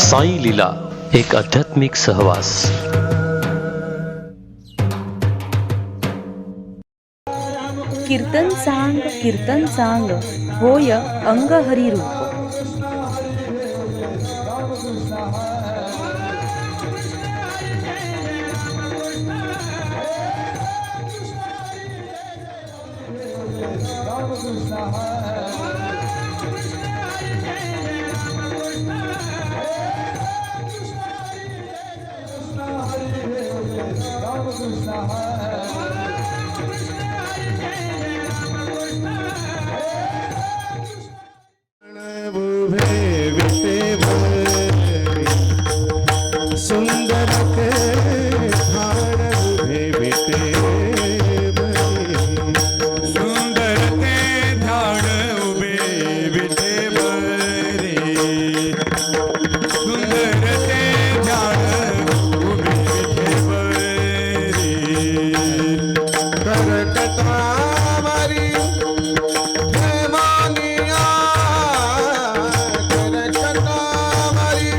साई लीला एक आध्यात्मिक सहवास. कीर्तन सांग होय अंग हरी रूप. सुंदर के ध्यान उभे विटे सुंदर ते ध्यान उभे विटे बरे सुंदर ते ध्यान उभे विटे बरे करकटा मारी मानिया करकटा मारी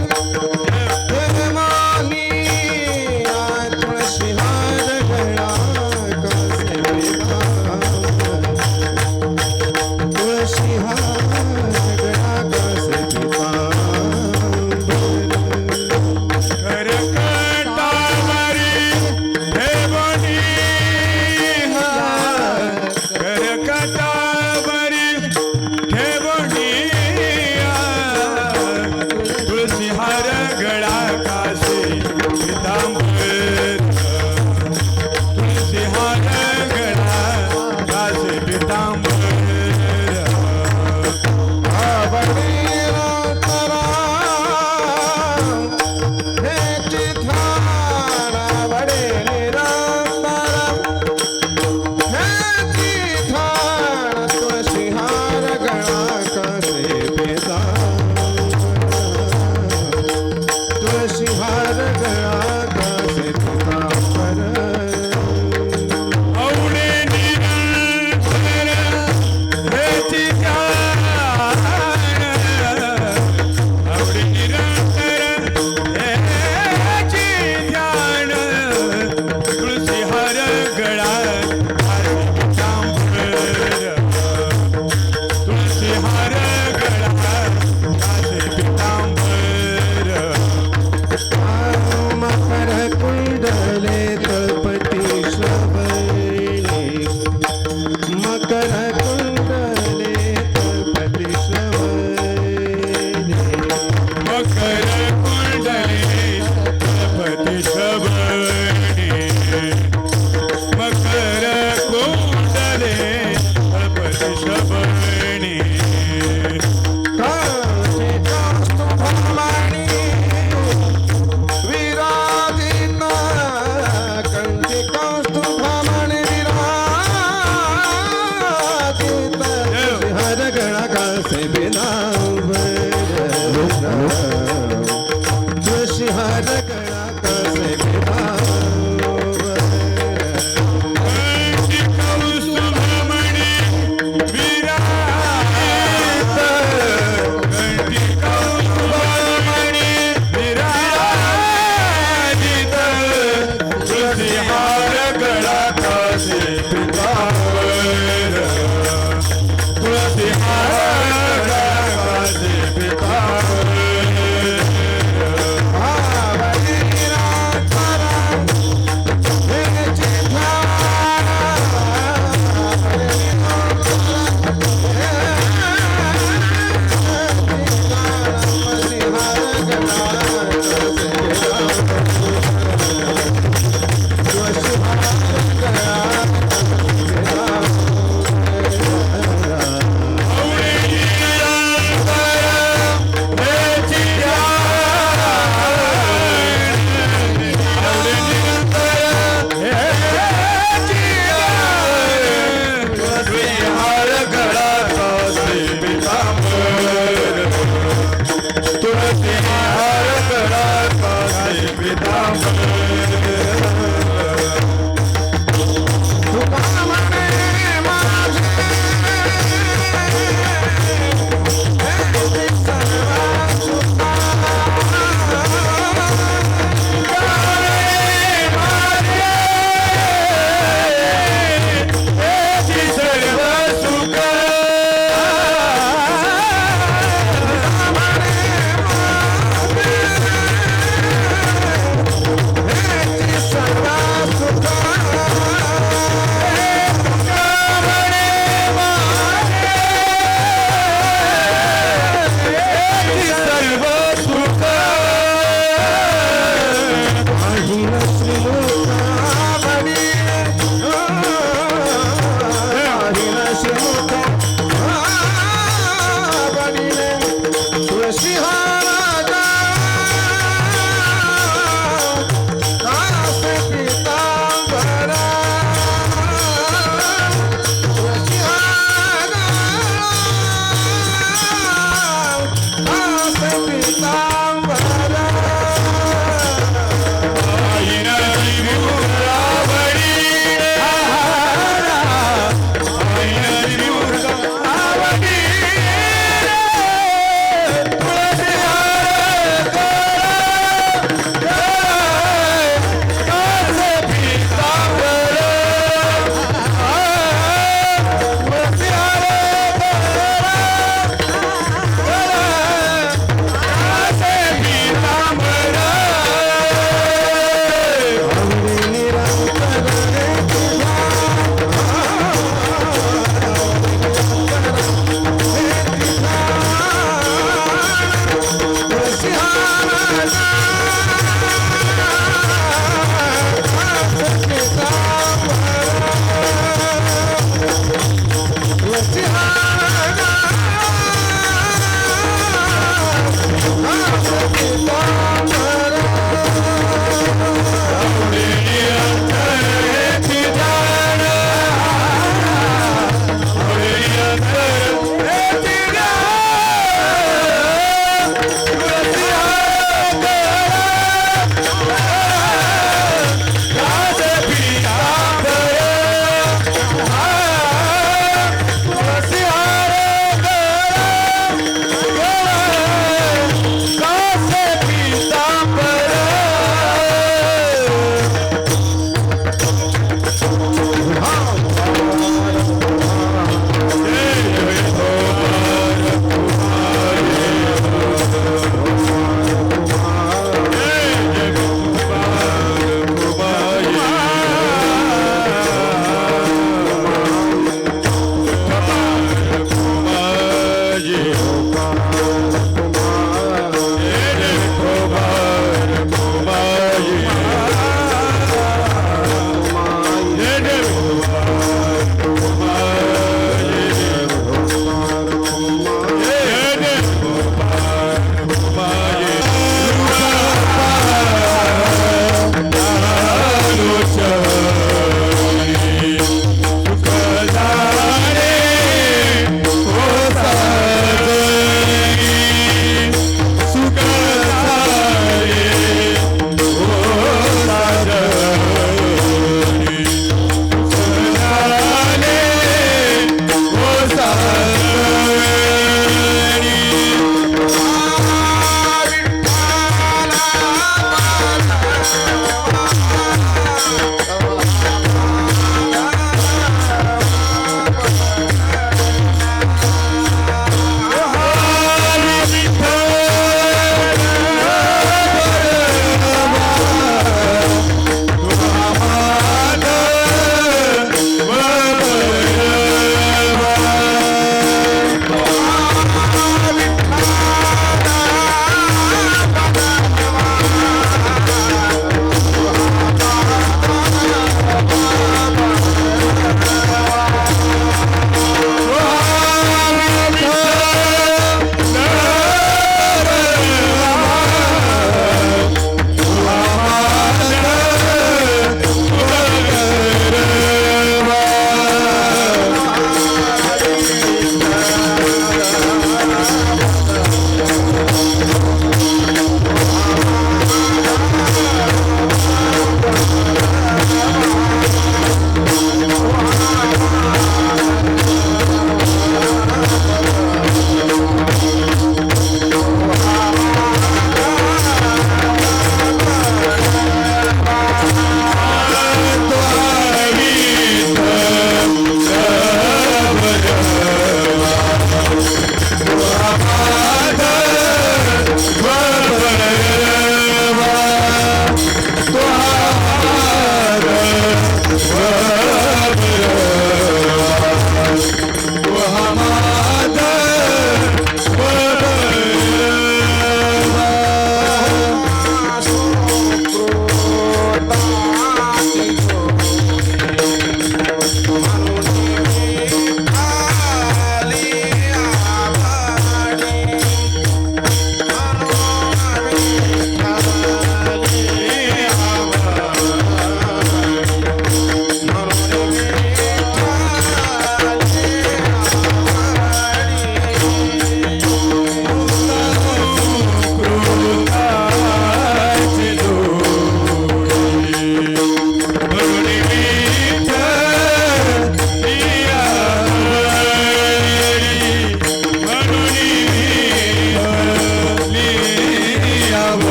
वीरा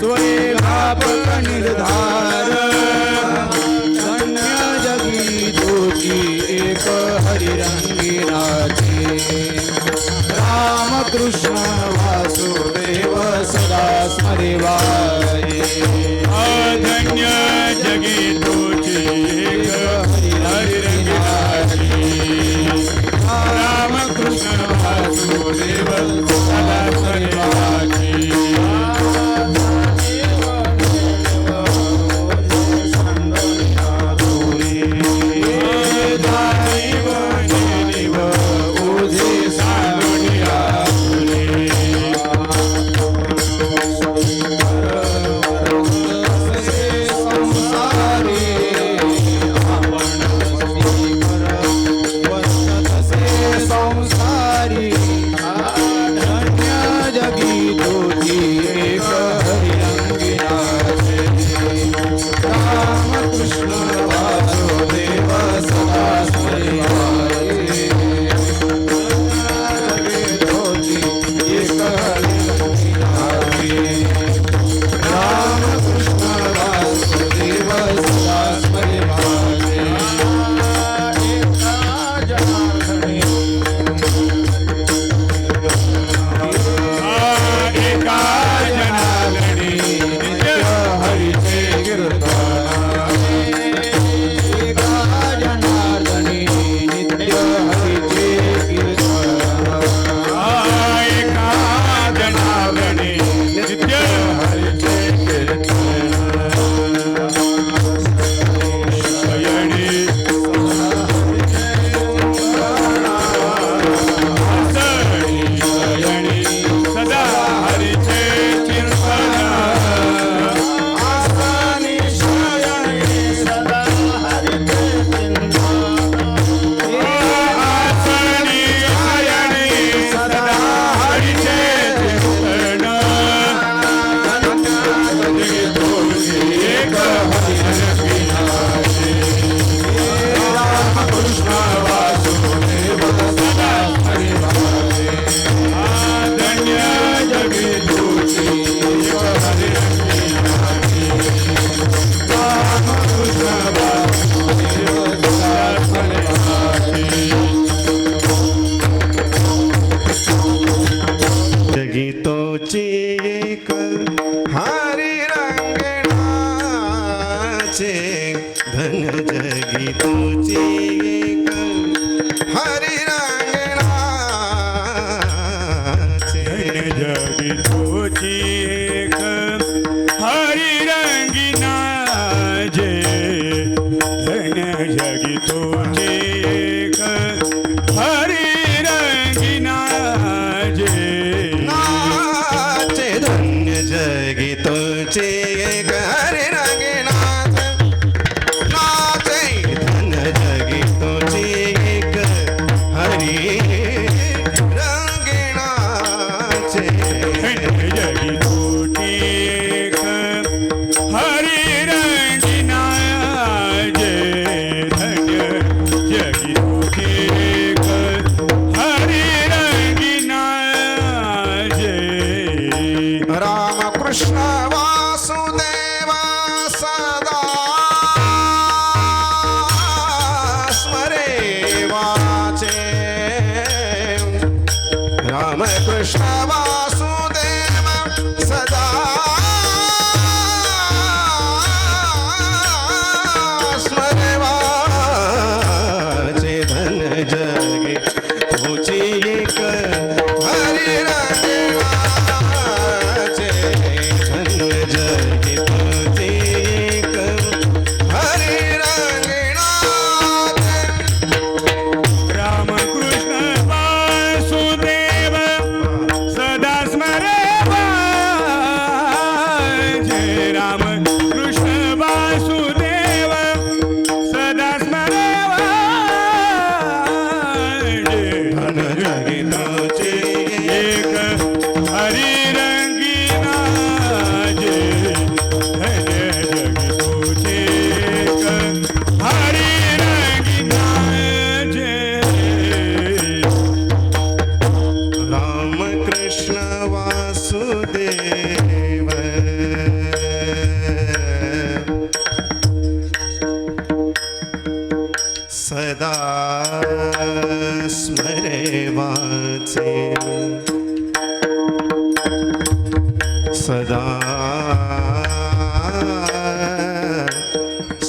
द्वये व्यापक निर्धार धन्य जगी तुझी एक हरिरंगिनाची राम कृष्ण वासुदेव सदा स्मरेवाये धन्य जगी तुझी एक हरिरंगिनाची राम कृष्ण वासुदेव सदा स्मरेवाये जगितोची एक हरिरंगणाचे धन जगितोची एक हरिरंगणाचे जगी तुझी एक हरिरंगिना जे धन्य जगी तुझी एक हरिरंगिना जे नाचे धन्य जगितोची एक हरिरंगणाचे नाचे धन्य जगितोची एक हरिरंगणाचे जगी तुझी एक हरिरंगिना जे धन्य जगी तुझी एक हरिरंगिना जे राम कृष्ण वासुदेव सदा स्मरे वाचे राम कृष्ण वासुदेव सदा स्मरे वाचे धन जगे तुझी एक हरिरंगणाचे धन जगे तुझी एक हरिरंगणाचे राम कृष्ण वासुदेव सदा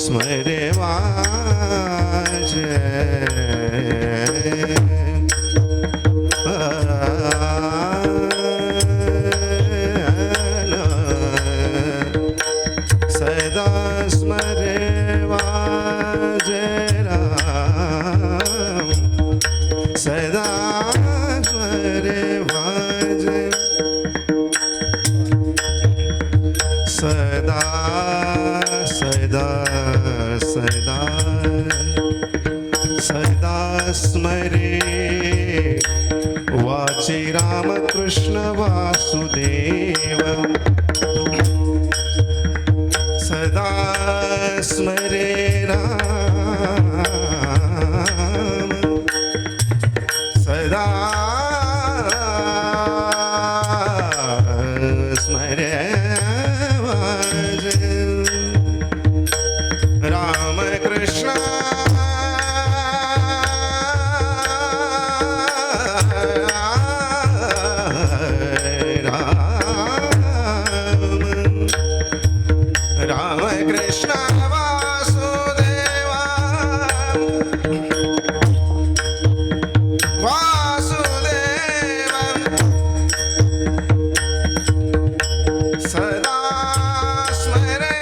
स्मरे वाजे सदा स्मरे वाजे राम सदा स्मरे वाजे सदा सदा सदा सदा स्मरे वाचे रामकृष्ण वासुदेव सदा स्मरे राम सदा स्मरे राम कृष्ण राम कृष्ण वासुदेवा वासुदेवा सदा स्मरे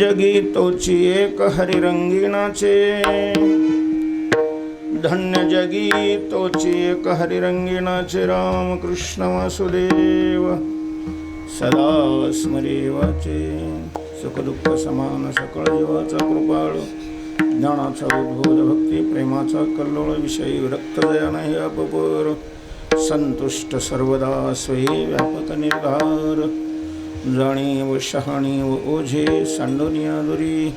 जगी तोची एक हरिरंगिणाचे धन्य जगी तोची एक हरिरंगिणाचे राम कृष्ण वासुदेव सदा स्मरेवाचे सुख दुःख समान सकळ जीवाचा कृपाळू ज्ञानाचा उद्बोध भक्ती प्रेमाचा कल्लोळ विषयी विरक्त दया नाही अपपर संतुष्ट सर्वदा स्वयं व्यापक निर्धार जाणीव शहाणीव ओझे सांडोनिया दुरी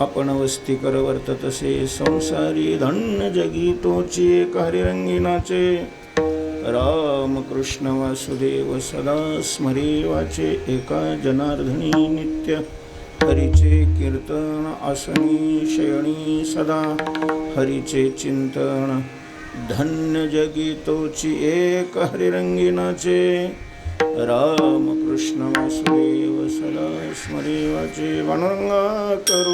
आपण वस्ती कर वर्ततसे संसारी धन्य जगी तोची एक हरिरंगिणाचे राम कृष्ण वासुदेव सदा स्मरेवाचे एका जनार्दनी नित्य हरीचे कीर्तन आसनी शयनी सदा हरीचे चिंतन धन्य जगी तोची एक हरिरंगिणाचे राम कृष्ण वासुदेव सदा स्मरेवाचे वनरंगा करू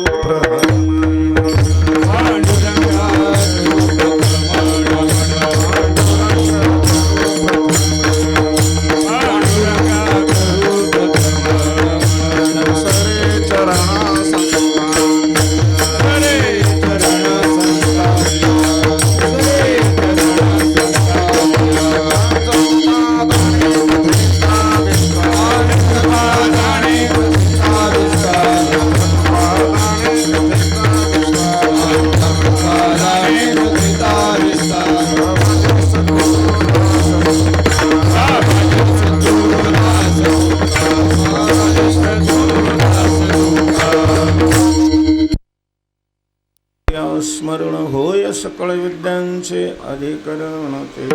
स्मरण होय सकळ विद्यांचे अधिकरण ते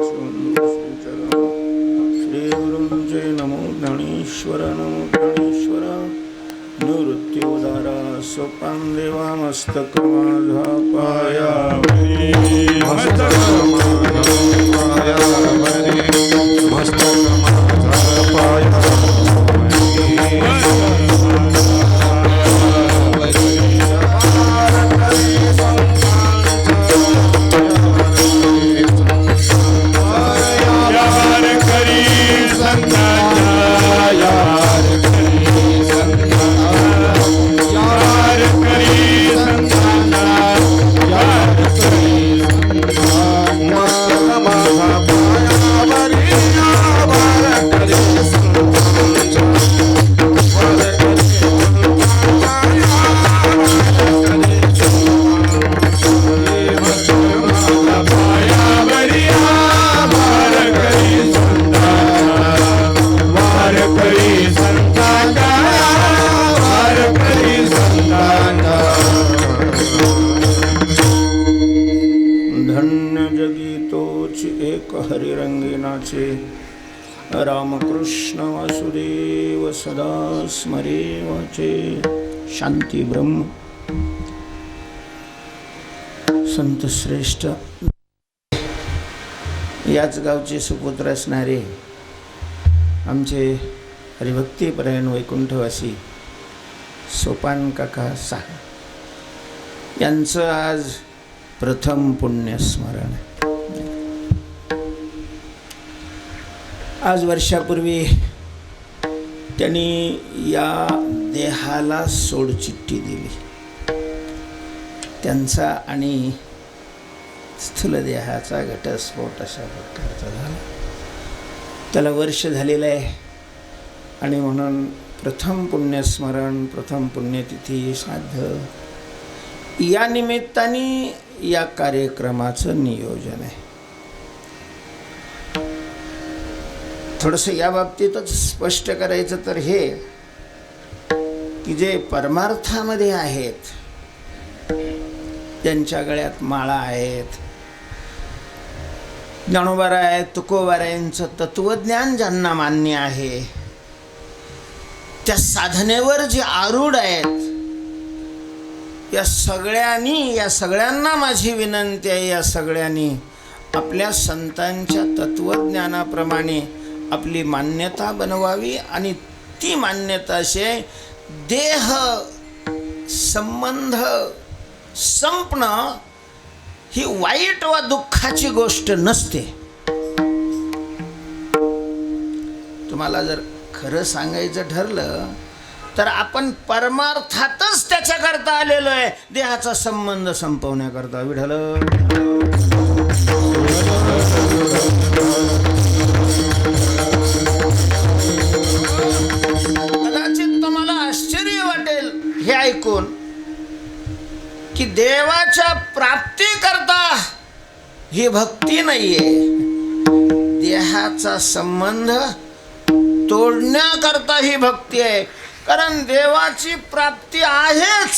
श्री गुरुंचे नमो ज्ञानेश्वर नमो ज्ञानेश्वर निवृत्त्योदारा सोपान देवा मस्तक माझा पाया हरिरंगिणाचे रामकृष्ण वासुदेव सदा स्मरेवाचे शांती ब्रह्म संत श्रेष्ठ याच गावचे सुपुत्र असणारे आमचे हरिभक्तीपरायण वैकुंठवासी सोपान काका साहा यांचं आज प्रथम पुण्यस्मरण आहे. आज वर्षापूर्वी त्यांनी या देहाला सोडचिठ्ठी दिली. त्यांचा आणि स्थूल देहाचा घटस्फोट अशा प्रकारचा झाला. त्याला वर्ष झालेलं आहे आणि म्हणून प्रथम पुण्यस्मरण प्रथम पुण्यतिथी श्राद्ध या निमित्ताने या कार्यक्रमाचं नियोजन आहे. थोडंसं या बाबतीतच स्पष्ट करायचं तर हे की जे परमार्थामध्ये आहेत, ज्यांच्या गळ्यात माळा आहेत, ज्ञानोबाराय तुकोबारायांचं तत्वज्ञान ज्यांना मान्य आहे, त्या साधनेवर जे आरूढ आहेत, या सगळ्यांना माझी विनंती आहे, या सगळ्यांनी आपल्या संतांच्या तत्वज्ञानाप्रमाणे आपली मान्यता बनवावी आणि ती मान्यता अशी देह संबंध संपणं ही वाईट वा दुःखाची गोष्ट नसते. तुम्हाला जर खरं सांगायचं ठरलं तर आपण परमार्थातच खास त्याच्याकरता आलेलो आहे, देहाचा संबंध संपवण्याकरता. विठ्ठल कदाचित तुम्हाला आश्चर्य वाटेल हे ऐकून की देवाच्या प्राप्तीकरता ही भक्ती नाहीये, देहाचा संबंध तोडण्याकरता ही भक्ती आहे. कारण देवाची प्राप्ती आहेच,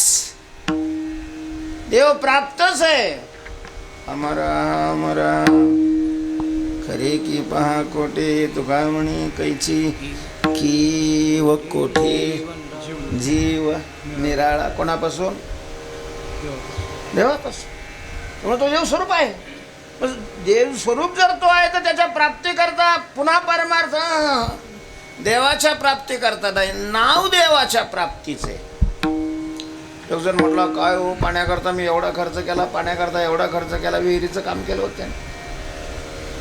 देव प्राप्तच आहे. अमरा अमरा खरे की पहा कोठे, तुका म्हणे कैची की व कोठे जीव निराळा. कोणापासून? देवापासून. त्यामुळे तो देव स्वरूप आहे. देव स्वरूप जर तो आहे तर त्याच्या प्राप्तीकरता पुन्हा परमार्थ देवाच्या प्राप्तीकरता नाही, नाव देवाच्या प्राप्तीचे. तो जर म्हटलं काय हो पाण्याकरता मी एवढा खर्च केला, पाण्याकरता एवढा खर्च केला, विहिरीचं काम केलं होतं त्याने.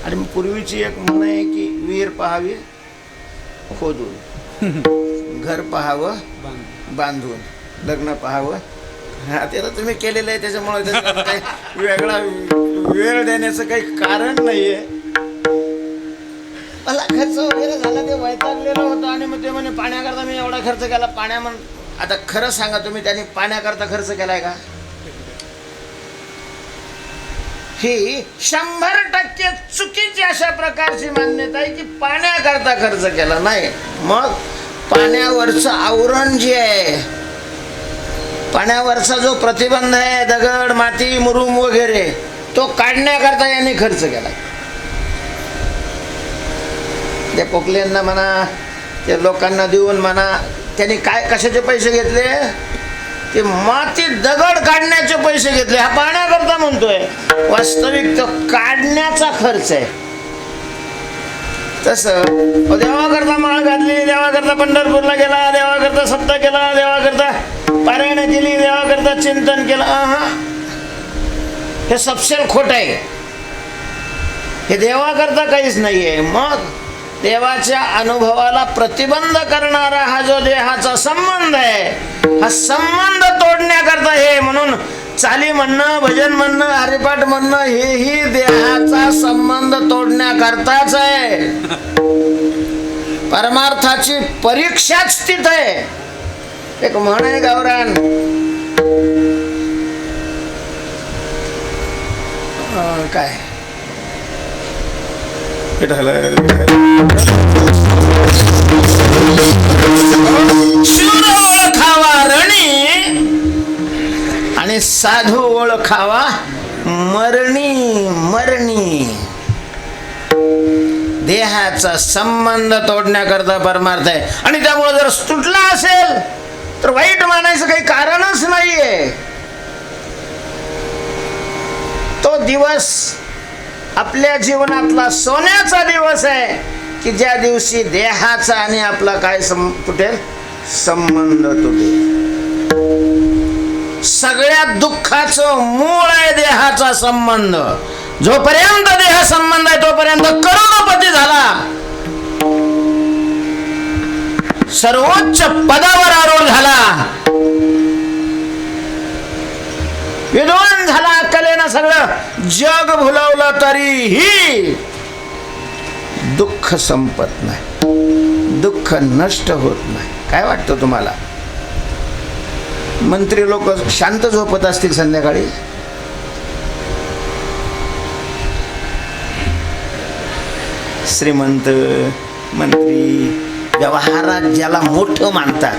आणि पूर्वीची एक म्हण आहे की विहीर पहावी खोदून, घर पाहावं बांधून, लग्न पाहावं. त्याला तुम्ही केलेलं आहे त्याच्यामुळे त्याचा काही वेगळा वेळ देण्याचं काही कारण नाहीये. मला खर्च वगैरे झाला, ते वैतागलेलं होतं. आणि मग ते म्हणे पाण्याकरता मी एवढा खर्च केला. आता खरं सांगा, तुम्ही त्यांनी पाण्याकरता खर्च केलाय का? ही 100% चुकीची अशा प्रकारची मान्यता आहे की पाण्याकरता खर्च केला नाही. मग पाण्यावरचं आवरण जे आहे, पाण्यावरचा जो प्रतिबंध आहे, दगड माती मुरुम वगैरे, तो काढण्याकरता यांनी खर्च केला. त्या पोकल्यांना म्हणा, त्या लोकांना देऊन म्हणा, त्यांनी काय कशाचे पैसे घेतले? ते माती दगड काढण्याचे पैसे घेतले. हा पाण्याकरता म्हणतोय, वास्तविक तो काढण्याचा खर्च आहे. तसं देवाकरता माळ घातली, देवाकरता पंढरपूरला गेला, देवाकरता सप्ताह केला, देवाकरता पारायण केली, देवाकरता चिंतन केलं, हे सपशेल खोट आहे. हे देवाकरता काहीच नाहीये. मग देवाच्या अनुभवाला प्रतिबंध करणारा हा जो देहाचा संबंध आहे, हा संबंध तोडण्याकरता हे. म्हणून चाली म्हणणं, भजन म्हणणं, हरिपाठ म्हणणं, हेही देहाचा संबंध तोडण्याकरताच आहे. परमार्थाची परीक्षाच तिथं आहे. एक म्हण आहे गावरान, काय शूर ओळखावा रणी आणि साधू ओळखावा मरणी. मरणी देहाचा संबंध तोडण्याकरता परमार्थ आहे. आणि त्यामुळे जर तुटला असेल तर वाईट मानायचं काही कारणच नाहीये. तो दिवस आपल्या जीवनातला सोन्याचा दिवस आहे की ज्या दिवशी देहाचा आणि आपला काय तुटेल? संबंध तुटेल. सगळ्या दुःखाचं मूळ आहे देहाचा संबंध. जोपर्यंत देह संबंध आहे तोपर्यंत करोडपती झाला, सर्वोच्च पदावर आरूढ झाला, विद्वान झाला, अक्कलेनं सगळं जग भुलवलं, तरीही दुःख संपत नाही, दुःख नष्ट होत नाही. काय वाटतं तुम्हाला? मंत्री लोक शांत झोपत असतील संध्याकाळी? श्रीमंत मंत्री व्यवहारात ज्याला मोठं मानतात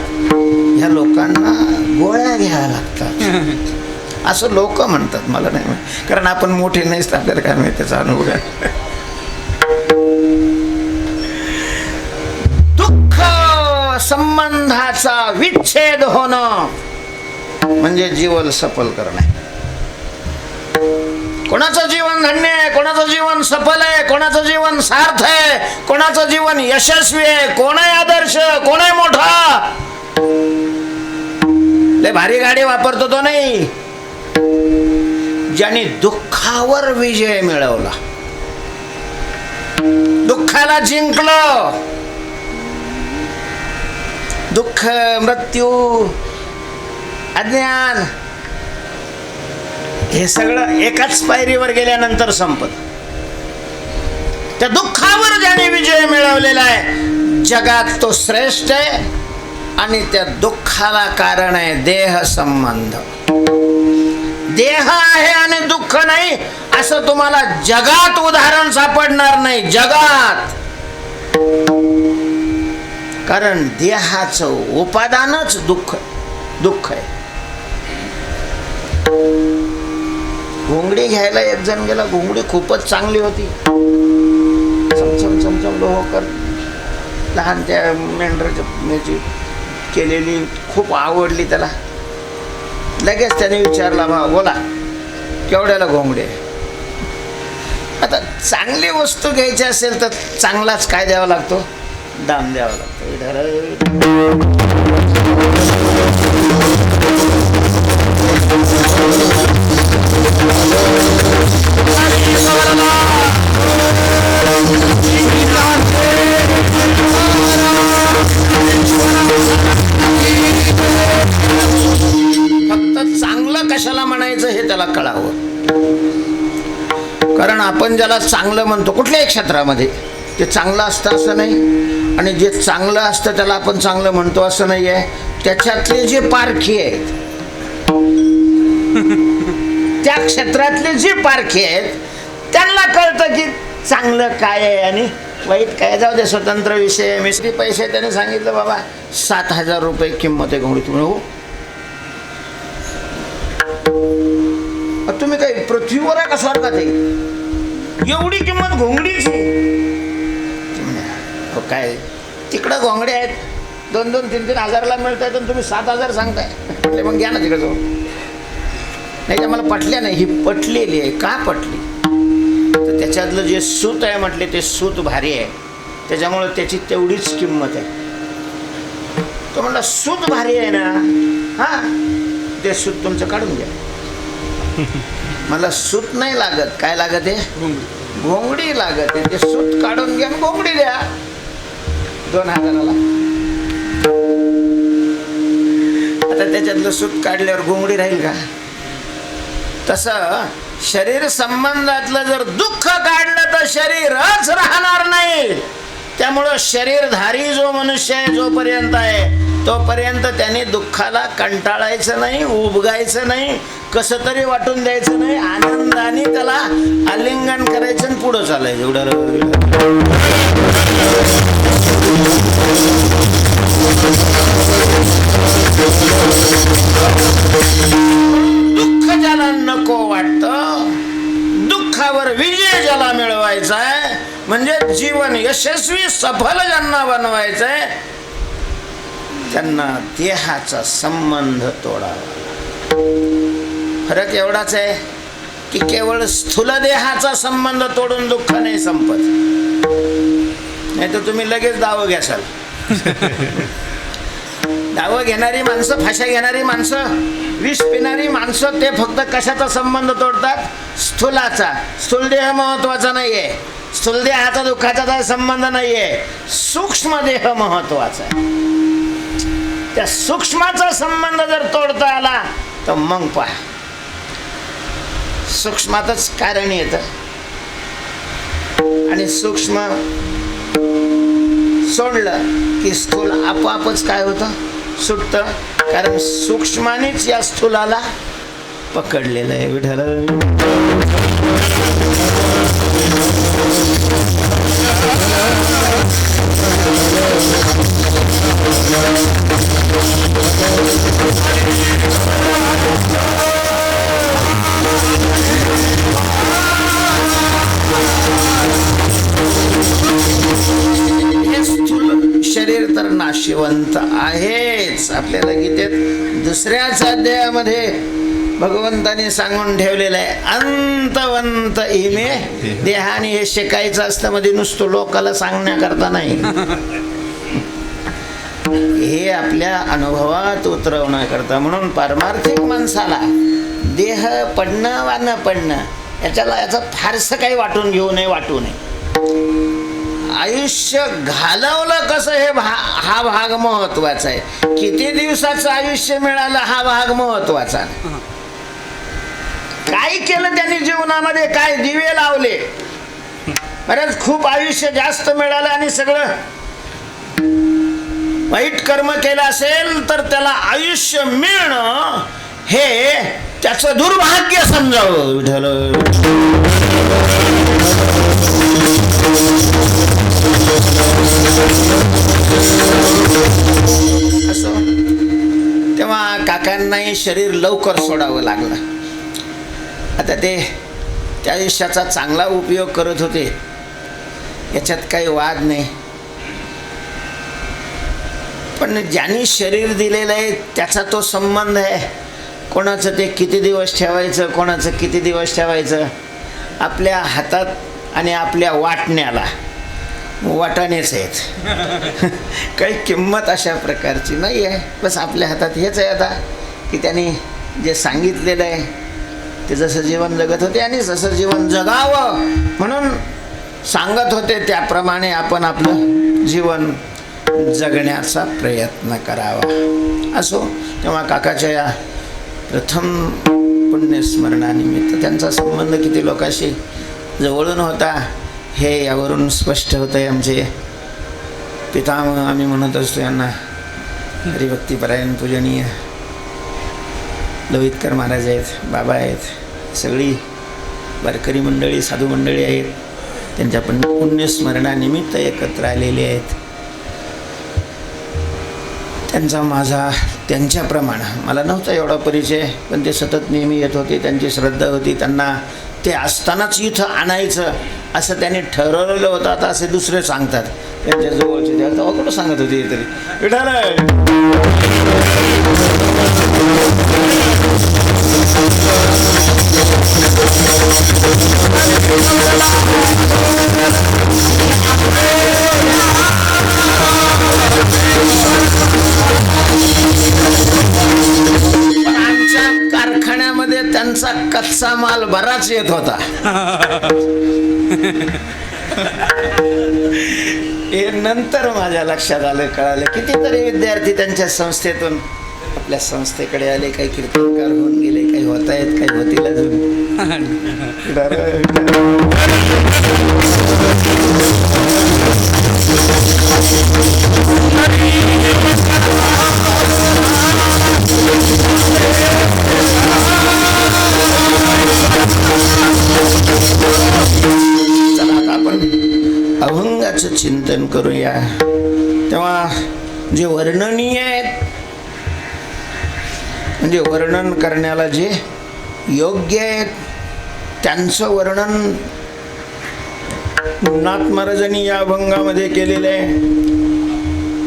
ह्या लोकांना गोळ्या घ्याव्या लागतात असं लोक म्हणतात. मला नाही माहिती, कारण आपण मोठे नाहीच, आपल्याला काय माहिती त्याचा अनुभव आहे. दुःख संबंधाचा विच्छेद होणं म्हणजे जीवन सफल करणं. कोणाचं जीवन धन्य आहे, कोणाचं जीवन सफल आहे, कोणाचं जीवन सार्थ आहे, कोणाचं जीवन यशस्वी आहे, कोण आहे आदर्श, कोण आहे मोठा. लय भारी गाडी वापरतो तो नाही, ज्याने दुःखावर विजय मिळवला, दुःखाला जिंकलं. दुःख मृत्यू अज्ञान, हे सगळं एकाच पायरीवर गेल्यानंतर संपत. त्या दुःखावर ज्याने विजय मिळवलेला आहे जगात तो श्रेष्ठ आहे. आणि त्या दुःखाला कारण आहे देह संबंध. देह आहे आणि दुःख नाही असं तुम्हाला जगात उदाहरण सापडणार नाही. जगात, कारण देहाचं उपादानच दुःख आहे. घोंगडी घ्यायला एक जण गेला. घोंगडी खूपच चांगली होती, चमचम चमचम लोह कर, लहान त्या मेंढराची केलेली, खूप आवडली त्याला. लगेच त्याने विचारला, भाऊ बोला केवढ्याला घोंगडी आहे? आता चांगली वस्तू घ्यायची असेल तर चांगलाच काय द्यावा लागतो, दाम द्यावा लागतो. फक्त चांगलं कशाला म्हणायचं हे त्याला कळावं. कारण आपण ज्याला चांगलं म्हणतो कुठल्याही क्षेत्रामध्ये ते चांगलं असतं असं नाही, आणि जे चांगलं असतं त्याला आपण चांगलं म्हणतो असं नाही आहे. त्याच्यातले जे पारखी आहेत, त्या क्षेत्रातले जे पारखी आहेत त्यांना कळतं की चांगलं काय आहे आणि वाईट काय. जाऊ दे, स्वतंत्र विषय. मिस्त्री पैसे त्याने सांगितलं बाबा 7,000 रुपये किंमत आहे घोंगडी. तुम्ही हो, तुम्ही काही पृथ्वीवर आहे का स्वर्गात आहे? एवढी किंमत घोंगडीची? काय तिकडं घोंगडे आहेत 2-2, 3-3 हजारला मिळत आहेत आणि तुम्ही 7,000 सांगताय. म्हटले मग घ्या ना तिकडे जाऊन. नाही तर मला पटल्या नाही. ही पटलेली आहे. का पटली? तर त्याच्यातलं जे सूत आहे म्हटले ते सूत भारी आहे, त्याच्यामुळे त्याची तेवढीच किंमत आहे. तो म्हणला सूत भारी आहे ना, हा ते सूत तुमचं काढून घ्या. मला सूत नाही लागत. काय लागत आहे? घोंगडी लागत आहे. ते सूत काढून घ्या, घोंगडी द्या 2,000ला. आता त्याच्यातलं सूत काढल्यावर घोंगडी राहील का? तसं शरीर संबंधातलं जर दुःख काढलं तर शरीरच राहणार नाही. त्यामुळं शरीरधारी जो मनुष्य आहे जोपर्यंत आहे तोपर्यंत त्याने दुःखाला कंटाळायचं नाही, उबगायचं नाही, कसं तरी वाटून द्यायचं नाही. आनंदाने त्याला आलिंगन करायचं आणि पुढं चालायचं. एवढं दुःख ज्याला नको वाटतं, दुःखावर विजय ज्याला मिळवायचा आहे, म्हणजे जीवन यशस्वी सफल ज्यांना बनवायचं आहे त्यांना देहाचा संबंध तोडावा. फरक एवढाच आहे की केवळ स्थूल देहाचा संबंध तोडून दुःख नाही संपत. नाही तर तुम्ही लगेच दावं घ्याल. दावं घेणारी माणसं, फाशा घेणारी माणसं, विष पिणारी माणसं ते फक्त कशाचा संबंध तोडतात? स्थूलाचा. स्थूल देह महत्वाचा नाहीये, स्थूल देहाचा दुःखाचा संबंध नाहीये, सूक्ष्म देह महत्वाचा आहे. त्या सूक्ष्माचा संबंध जर तोडता आला तर मग पहा सूक्ष्मातच कारण येतं. आणि सूक्ष्म सोडलं की स्थूल आपोआपच काय होतं? सुटतं. कारण सूक्ष्मानेच या स्थूलाला पकडलेलं आहे. विठ्ठल शरीर तर नाशिवंत आहेच. आपल्याला गीतेत दुसऱ्याच अध्यायामध्ये भगवंताने सांगून ठेवलेलं आहे, अंतवंत इमे देहाने. हे शिकायचं असतं मध्ये, नुसतं लोकाला सांगण्याकरता नाही. हे आपल्या अनुभवात उतरवण्याकरता. म्हणून पारमार्थिक माणसाला देह पडणं वा न पडणं याचं फारसं काही वाटून घेऊ नये, वाटू नये. आयुष्य घालवलं कसं हा भाग महत्वाचा आहे. किती दिवसाचं आयुष्य मिळालं हा भाग महत्वाचा नाही. काय केलं त्यांनी जीवनामध्ये, काय दिवे लावले. बरंच खूप आयुष्य जास्त मिळालं आणि सगळं वाईट कर्म केलं असेल तर त्याला आयुष्य मिळणं हे त्याचं दुर्भाग्य समजावं. विठ्ठल असो. तेव्हा काकांनाही शरीर लवकर सोडावं लागलं. आता ते त्या आयुष्याचा चांगला उपयोग करत होते, याच्यात काही वाद नाही. पण ज्यांनी शरीर दिलेलं आहे त्याचा तो संबंध आहे. कोणाचं ते किती दिवस ठेवायचं, कोणाचं किती दिवस ठेवायचं, आपल्या हातात आणि आपल्या वाटण्याला वाटाणेच आहेत. काही किंमत अशा प्रकारची नाही आहे. बस आपल्या हातात हेच आहे आता की त्यांनी जे सांगितलेलं आहे ते जसं जीवन जगत होते आणि जसं जीवन जगावं म्हणून सांगत होते त्याप्रमाणे आपण आपलं जीवन जगण्याचा प्रयत्न करावा. असो. तेव्हा काकाच्या या प्रथम पुण्यस्मरणानिमित्त त्यांचा संबंध किती लोकांशी जवळून होता हे यावरून स्पष्ट होतं आहे. आमचे पितामह आम्ही म्हणत असतो यांना हरिभक्तीपरायण पूजनीय लोहितकर महाराज आहेत, बाबा आहेत, सगळी वारकरी मंडळी साधू मंडळी आहेत. त्यांच्या पण पुण्यस्मरणानिमित्त एकत्र आलेले आहेत. त्यांचा माझा त्यांच्याप्रमाणे मला नव्हता एवढा परिचय, पण ते सतत नेहमी येत होते. त्यांची श्रद्धा होती. त्यांना ते असतानाच इथं आणायचं असं त्यांनी ठरवलेलं होतं. आता असे दुसरे सांगतात त्यांच्या जवळचे, त्या कुठं सांगत होते तरी विठाला कारखान्यामध्ये त्यांचा कच्चा माल बराच येत होता. हे नंतर माझ्या लक्षात आलं, कळालं. कितीतरी विद्यार्थी त्यांच्या संस्थेतून आपल्या संस्थेकडे आले. काही कीर्तनकार होऊन गेले, काही होत आहेत, काही होतील अजून. चला आता आपण अभंगाचं चिंतन करूया. तेव्हा जे वर्णनीय आहेत म्हणजे वर्णन करण्याला जे योग्य आहेत त्यांचं वर्णन नाथ महाराजांनी या अभंगामध्ये केलेलं आहे.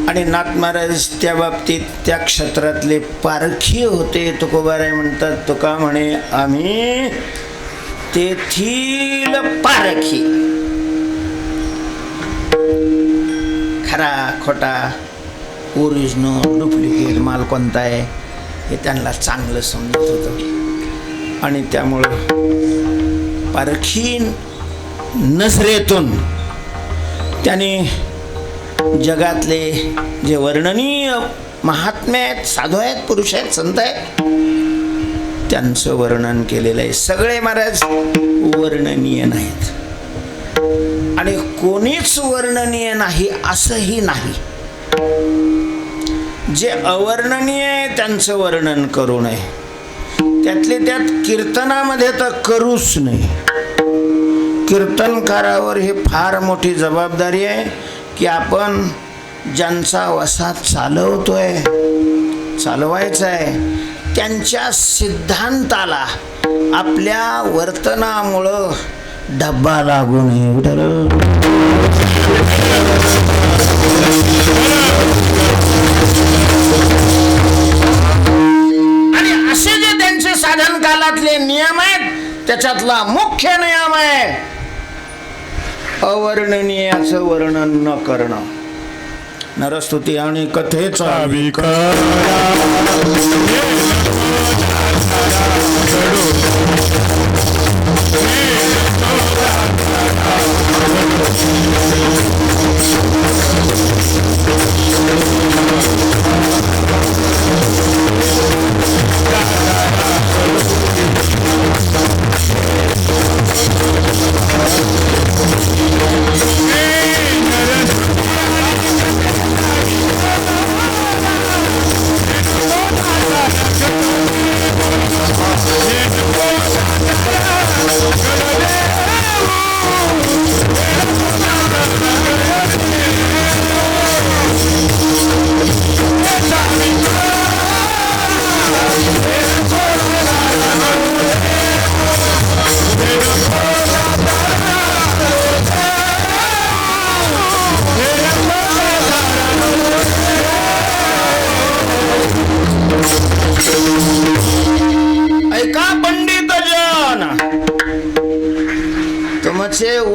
आणि नाथ महाराज त्या बाबतीत त्या क्षेत्रातले पारखी होते. तुकोबाराय म्हणतात, तुका म्हणे आम्ही तेथील पारखी. खरा खोटा, ओरिजिनल डुप्लिकेट माल कोणता आहे हे त्यांना चांगलं समजत होतं. आणि त्यामुळं पारखी नजरेतून त्यांनी जगातले जे वर्णनीय महात्मे आहेत, साधू आहेत, पुरुष आहेत, संत आहेत त्यांचं वर्णन केलेलं आहे. सगळे महाराज वर्णनीय नाहीत आणि कोणीच वर्णनीय नाही असंही नाही. जे अवर्णनीय आहे त्यांचं वर्णन करू नये. त्यातले त्यात कीर्तनामध्ये तर करूच नाही. कीर्तनकारावर ही फार मोठी जबाबदारी आहे की आपण ज्यांचा वसा चालवायचा आहे त्यांच्या सिद्धांताला आपल्या वर्तनामुळं डब्बा लागू नये. आणि असे जे त्यांचे साधन कालातले नियम आहेत त्याच्यातला मुख्य नियम आहे अवर्णनीयाचं वर्णन न करणं. नरस्तुती आणि कथेचा विकार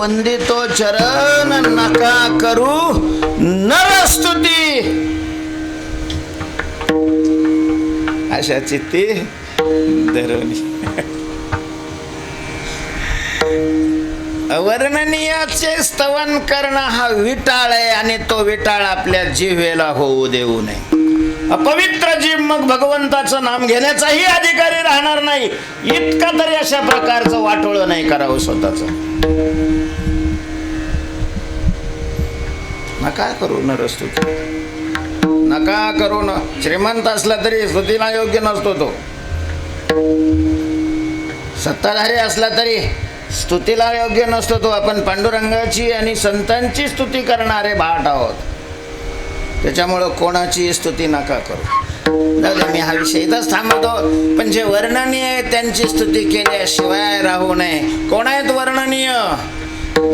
वंदितो चरण नका करू नरस्तुती. अशा चित्ती धरवली. अवर्णनीयाचे स्तवन करणं हा विटाळ आहे आणि तो विटाळ आपल्या जिव्हेला होऊ देऊ नये. अपवित्र जीव मग भगवंताचं नाम घेण्याचाही अधिकारी राहणार नाही. इतका तरी अशा प्रकारचं वाटोळं नाही करावं स्वतःच. नका करू नरस्तुती, नका करू न. श्रीमंत असला तरी स्तुतीला योग्य नसतो तो. सत्ताधारी असला तरी स्तुतीला योग्य नसतो तो. आपण पांडुरंगाची आणि संतांची स्तुती करणारे भाट आहोत. त्याच्यामुळं कोणाची स्तुती नका करू. जाऊ दे, मी हा विषय इथंच थांबवतो. पण जे वर्णनीय आहे त्यांची स्तुती केल्याशिवाय राहू नये. कोण आहेत वर्णनीय?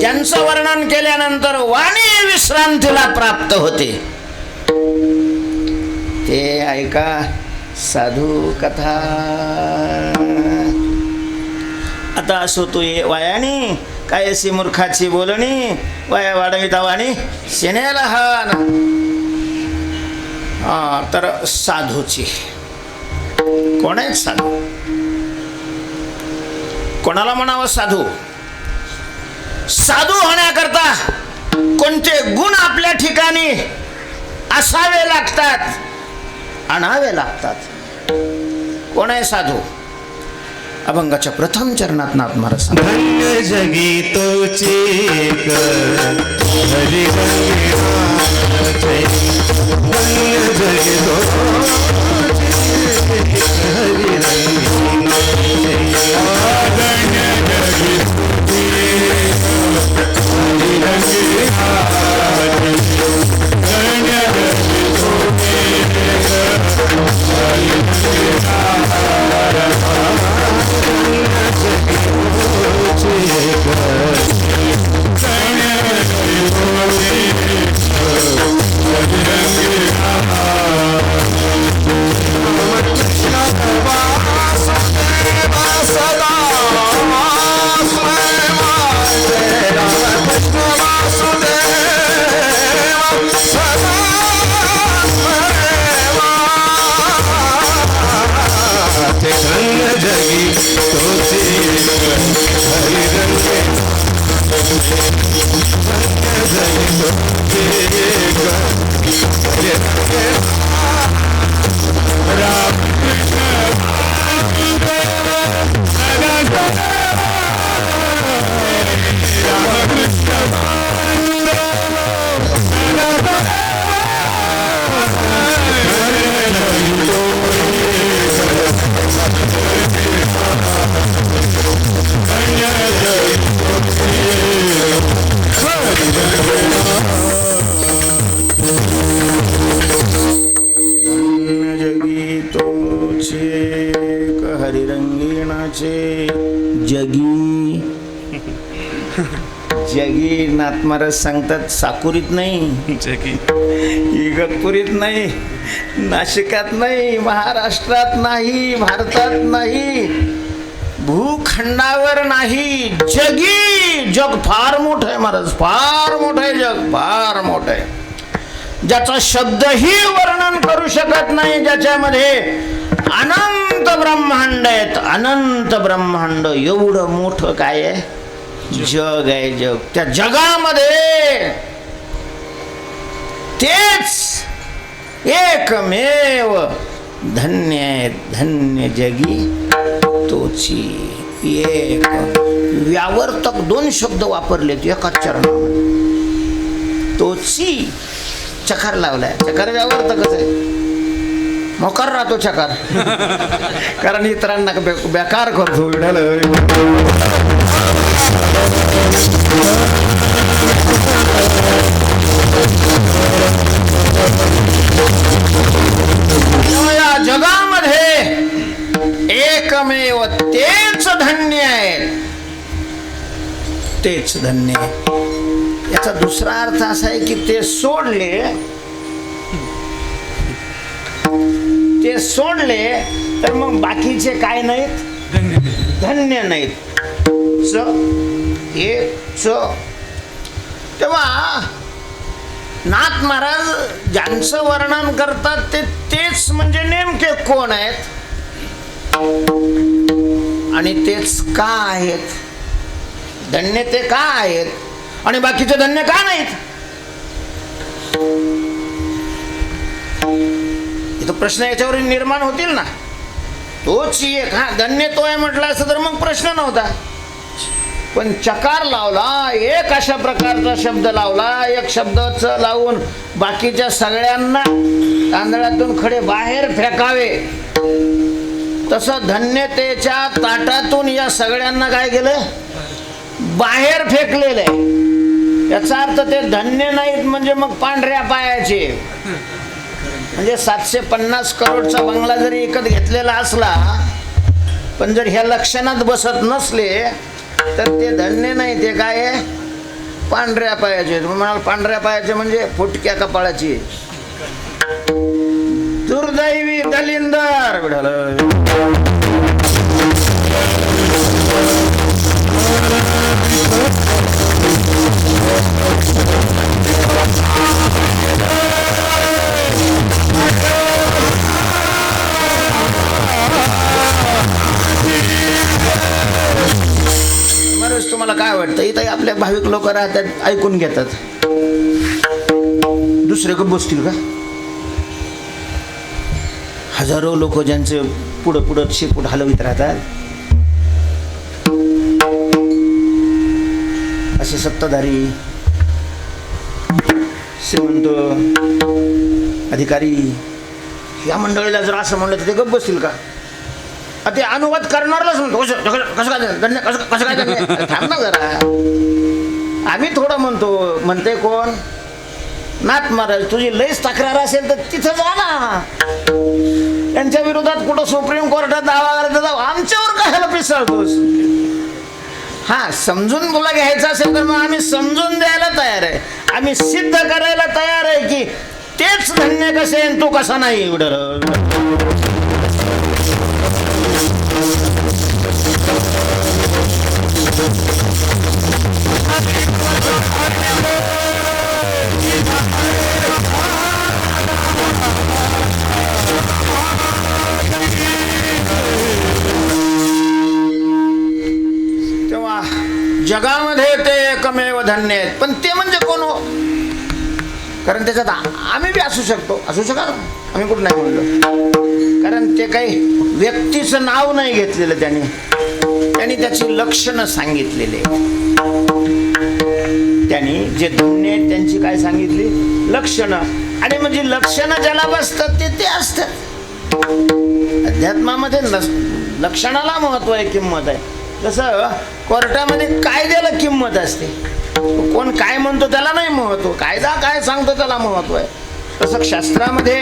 ज्यांचं वर्णन केल्यानंतर वाणी विश्रांतीला प्राप्त होते. ते ऐका साधू कथा. आता असो तू ये वायाणी, काय अशी मूर्खाची बोलणी, वाया वाढविता वाणी शेण्याला हान. तर साधूची कोण आहेत साधू? कोणाला म्हणावं साधू? साधू होण्याकरता कोणते गुण आपल्या ठिकाणी असावे लागतात, आणावे लागतात. कोण आहे साधू? अभंगाच्या प्रथम चरणात नाथ महाराज सांगतात, धन्य जगी तोचे एक हरी रंगीणाचे. धन्य जगी तोचे एक हरी रंगीणाचे. धन्य जगी तोचे एक हरी रंगीणाचे. धन्य जगी तोचे एक हरी रंगीणाचे. जगी जगी नाथ महाराज सांगतात, साकुरीत नाही, इगतपुरीत नाही, नाशिकात नाही, महाराष्ट्रात नाही, भारतात नाही, भूखंडावर नाही, जगी. जग फार मोठं आहे महाराज, फार मोठं आहे जग, फार मोठं आहे. ज्याचा शब्दही वर्णन करू शकत नाही, ज्याच्यामध्ये अनंत ब्रह्मांड आहेत, अनंत ब्रह्मांड. एवढं मोठं काय आहे? जग आहे, जग. त्या जगामध्ये तेच एकमेव धन्य आहे. धन्य जगी तोची. एक व्यावर्तक 2 शब्द वापरलेत एकाच चरणामध्ये. तोची चकार लावलाय. चकार व्यावर्तकच आहे, मोकार राहतो चकार. कारण इतरांना बेकार करतो. या जगामध्ये एकमेव तेच धन्य आहे, तेच धन्य. याचा दुसरा अर्थ असा आहे की ते सोडले तर मग बाकीचे काय नाहीत, धन्य नाहीत. एक च. तेव्हा नाथ महाराज ज्यांचं वर्णन करतात तेच म्हणजे नेमके कोण आहेत आणि तेच का आहेत, धन्य ते का आहेत आणि बाकीचे धन्य का नाहीत. इथं प्रश्न याच्यावर निर्माण होतील ना. तोच एक, हा धन्य तो आहे म्हटलं असं तर मग प्रश्न नव्हता. पण चकार लावला, एक अशा प्रकारचा शब्द लावला, एक शब्दच लावून बाकीच्या सगळ्यांना तांदळातून खडे बाहेर फेकावे, तसं धन्यतेच्या ताटातून या सगळ्यांना काय केलं, बाहेर फेकलेलं आहे. याचा अर्थ ते धन्य नाहीत म्हणजे मग पांढऱ्या पायाचे. म्हणजे 750 करोडचा बंगला जरी विकत घेतलेला असला पण जर ह्या लक्षणात बसत नसले तर ते धन्य नाही, ते काय आहे, पांढऱ्या पायाचे. तुम्ही म्हणाल पांढऱ्या पायाचे म्हणजे फुटक्या कपाळाची. दुर्दैवी दलिंदर विढाल. तुम्हाला काय वाटतं, इथं आपल्या भाविक लोक राहतात, ऐकून घेतात, दुसरे गप्प बसतील का? हजारो लोक ज्यांचे पुढं पुढं शेपूट हलवित राहतात, असे सत्ताधारी श्रीमंत अधिकारी या मंडळीला जर असं म्हणलं तर ते गप्प बसतील का? ते अनुवाद करणारच म्हणतो कसं काय धन्य, कसं काय धन्य. थांब ना जरा, आम्ही थोडं म्हणते कोण, नाथ महाराज. तुझी लईच तक्रार असेल तर तिथं जा ना, त्यांच्या विरोधात कुठं सुप्रीम कोर्टात दावा करायचा जाऊ, आमच्यावर कशाला पिसळतोस. हा, समजून तुला घ्यायचं असेल तर मग आम्ही समजून द्यायला तयार आहे, आम्ही सिद्ध करायला तयार आहे की तेच धन्य कसे तू कसा नाही. एवढं तेव्हा जगामध्ये ते एकमेव धन्य आहेत. पण ते म्हणजे कोण हो? कारण त्याच्यात आम्ही बी असू शकतो, असू शका, आम्ही कुठं नाही म्हणलो. कारण ते काही व्यक्तीचं नाव नाही घेतलेलं, त्यांनी त्याची लक्षणं सांगितलेले. त्यांनी जे धन्य आहेत त्यांची काय सांगितली, लक्षणं. आणि म्हणजे लक्षणं ज्याला बसतात ते असतात. अध्यात्मामध्ये लक्षणाला महत्व आहे, किंमत आहे. जसं कोर्टामध्ये कायद्याला किंमत असते, कोण काय म्हणतो त्याला नाही महत्व, कायदा काय सांगतो त्याला महत्व आहे. तसं शास्त्रामध्ये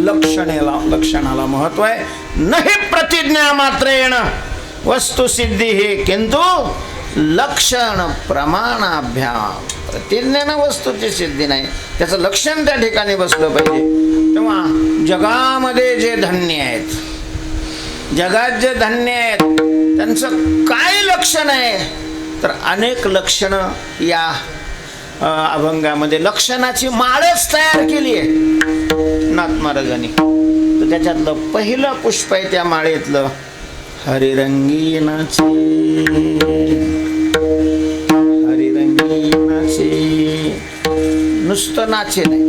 लक्षणाला महत्व आहे. नाही प्रतिज्ञा मात्रेण वस्तुसिद्धी हे किंतु लक्षण प्रमाणाभ्याम. प्रतिज्ञेनं वस्तूची सिद्धी नाही, त्याचं लक्षण त्या ठिकाणी बसलं पाहिजे. तेव्हा जगामध्ये जे धन्य आहेत, जगात जे धन्य आहेत त्यांचं काय लक्षण आहे, तर अनेक लक्षणं या अभंगामध्ये, लक्षणाची माळच तयार केली आहे नाथ महाराजांनी. तर त्याच्यातलं पहिलं पुष्प आहे त्या माळेतलं, हरिरंगी नाचे, हरिरंगी नाचे. नुसतं नाचे नाही,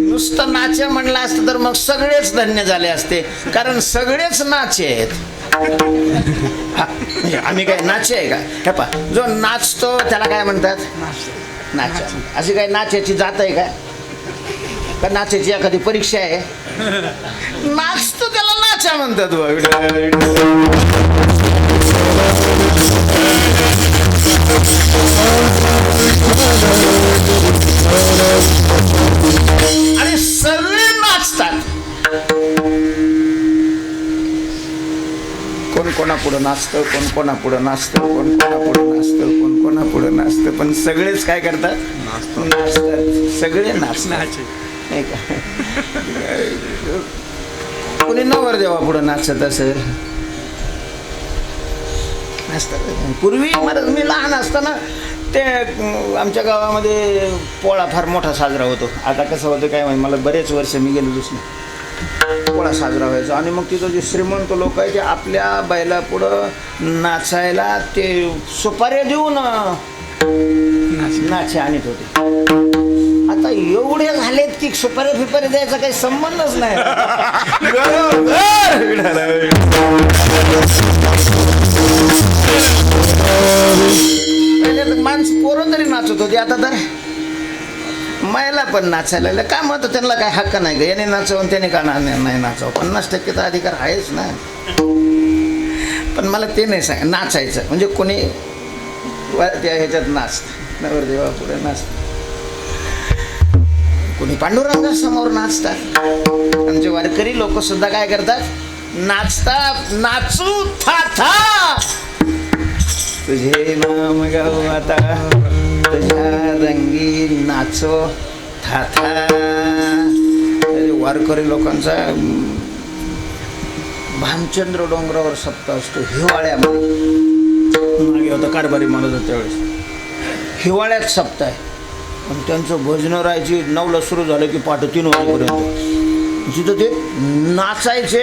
नुसतं नाचे म्हणलं असतं तर मग सगळेच धन्य झाले असते, कारण सगळेच नाचे आहेत. म्हणजे आम्ही काय नाचे आहे का? हे पा, जो नाचतो त्याला काय म्हणतात, नाचा. अशी काय नाचाची जात आहे का नाचाची एखादी परीक्षा आहे? नाचतो त्याला नाचा म्हणतात. आणि सगळे नाचतात. कोण कोणापुढं नाचतं, कोण कोणापुढं नाचतं, कोण कोणापुढं नाचतं, कोण कोणापुढं नाचतं, पण सगळेच काय करतात, नाचतात. सगळे नाचतात. कोणी नवरदेवा पुढं नाचत असेल, असतात. पूर्वी मी लहान असताना ते आमच्या गावामध्ये पोळा फार मोठा साजरा होतो. आता कसं होतं काय माहिती, मला बरेच वर्ष मी गेलोच नाही. पोळा साजरा व्हायचा आणि मग तिथं जे श्रीमंत लोक आहे ते आपल्या बैला पुढं नाचायला ते सुपाऱ्या देऊन नाचे आणत होते. आता एवढे झालेत की सुपाऱ्या फिपाऱ्या द्यायचा काही संबंधच नाही. पहिले तर माणसं पोरं तरी नाचत होती, आता तर महिला पण नाचायला लागल्या. काय म्हणतो त्यांना काय हक्क नाही का, याने नाचवून त्याने का नाही नाचावं. 50% तर अधिकार आहेच ना. पण मला ते नाही सांग, नाचायचं म्हणजे कोणी त्या ह्याच्यात नाचतं, नवरदेवा पुढे नाचतं, कोणी पांडुरंगासमोर नाचतात. आमचे वारकरी लोक सुद्धा काय करतात, नाचतात. नाचू था था तुझे नाम गाऊ आता, तुझ्या रंगी नाचो था था. वारकरी लोकांचा भामचंद्र डोंगरावर सप्ताह असतो हिवाळ्यामध्ये. मागे होता कारभारी माणूस होता त्यावेळेस. हिवाळ्यात सप्ताह आहे आणि त्यांचं भजनं राहायची. 9ला सुरू झालं की पहाटे 3 वाजेपर्यंत तिथं ते नाचायचे.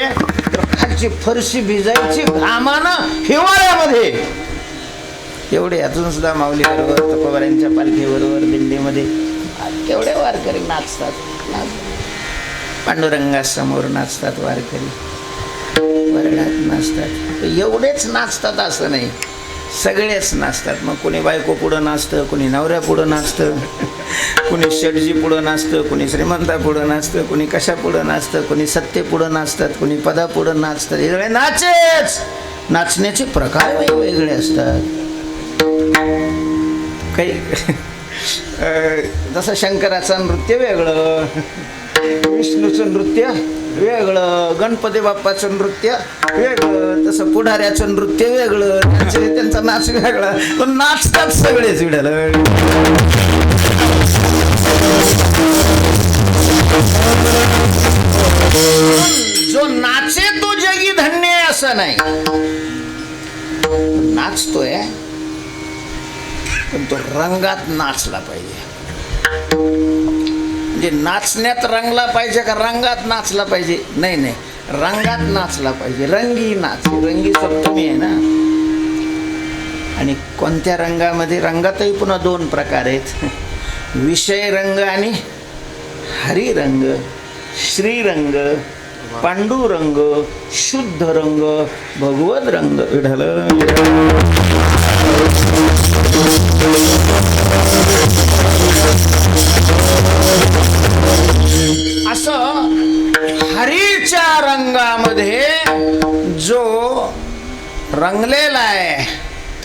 तर खालची फरशी भिजायची घामानं हिवाळ्यामध्ये. एवढे अजून सुद्धा माऊली बरोबर तुकोबारायांच्या पालखीबरोबर दिंडीमध्ये केवढे वारकरी नाचतात. पांडुरंगासमोर नाचतात वारकरी, वर्णात नाचतात. एवढेच नाचतात असं नाही, सगळेच नाचतात. मग कोणी बायको पुढं नाचतं, कोणी नवऱ्या पुढं नाचतं, कोणी शेटजी पुढं नाचतं, कोणी श्रीमंता पुढं नाचतं, कोणी कशा पुढं नाचतं, कोणी सत्ते पुढं नाचतात, कोणी पदा पुढं नाचतात. हे सगळे नाचेच. नाचण्याचे प्रकार वेगवेगळे असतात. काही जसं शंकराचं नृत्य वेगळं, विष्णूचं नृत्य वेगळं, गणपती बाप्पाचं नृत्य वेगळं, तसं पुढाऱ्याचं नृत्य वेगळं, त्यांचा नाच वेगळा. पण नाचतात सगळेच विडायला. जो नाचे तो जगी धन्य असं नाही. नाचतोय पण तो रंगात नाचला पाहिजे. म्हणजे नाचण्यात रंगला पाहिजे का रंगात नाचला पाहिजे? नाही नाही, रंगात नाचला पाहिजे. रंगी नाच, रंगी सप्तमी आहे ना. आणि कोणत्या रंगामध्ये? रंगातही पुन्हा 2 प्रकार आहेत, विषय रंग आणि हरिरंग. श्रीरंग, पांडुरंग, शुद्ध रंग, भगवत रंग. असं हरीच्या रंगामध्ये जो रंगलेला आहे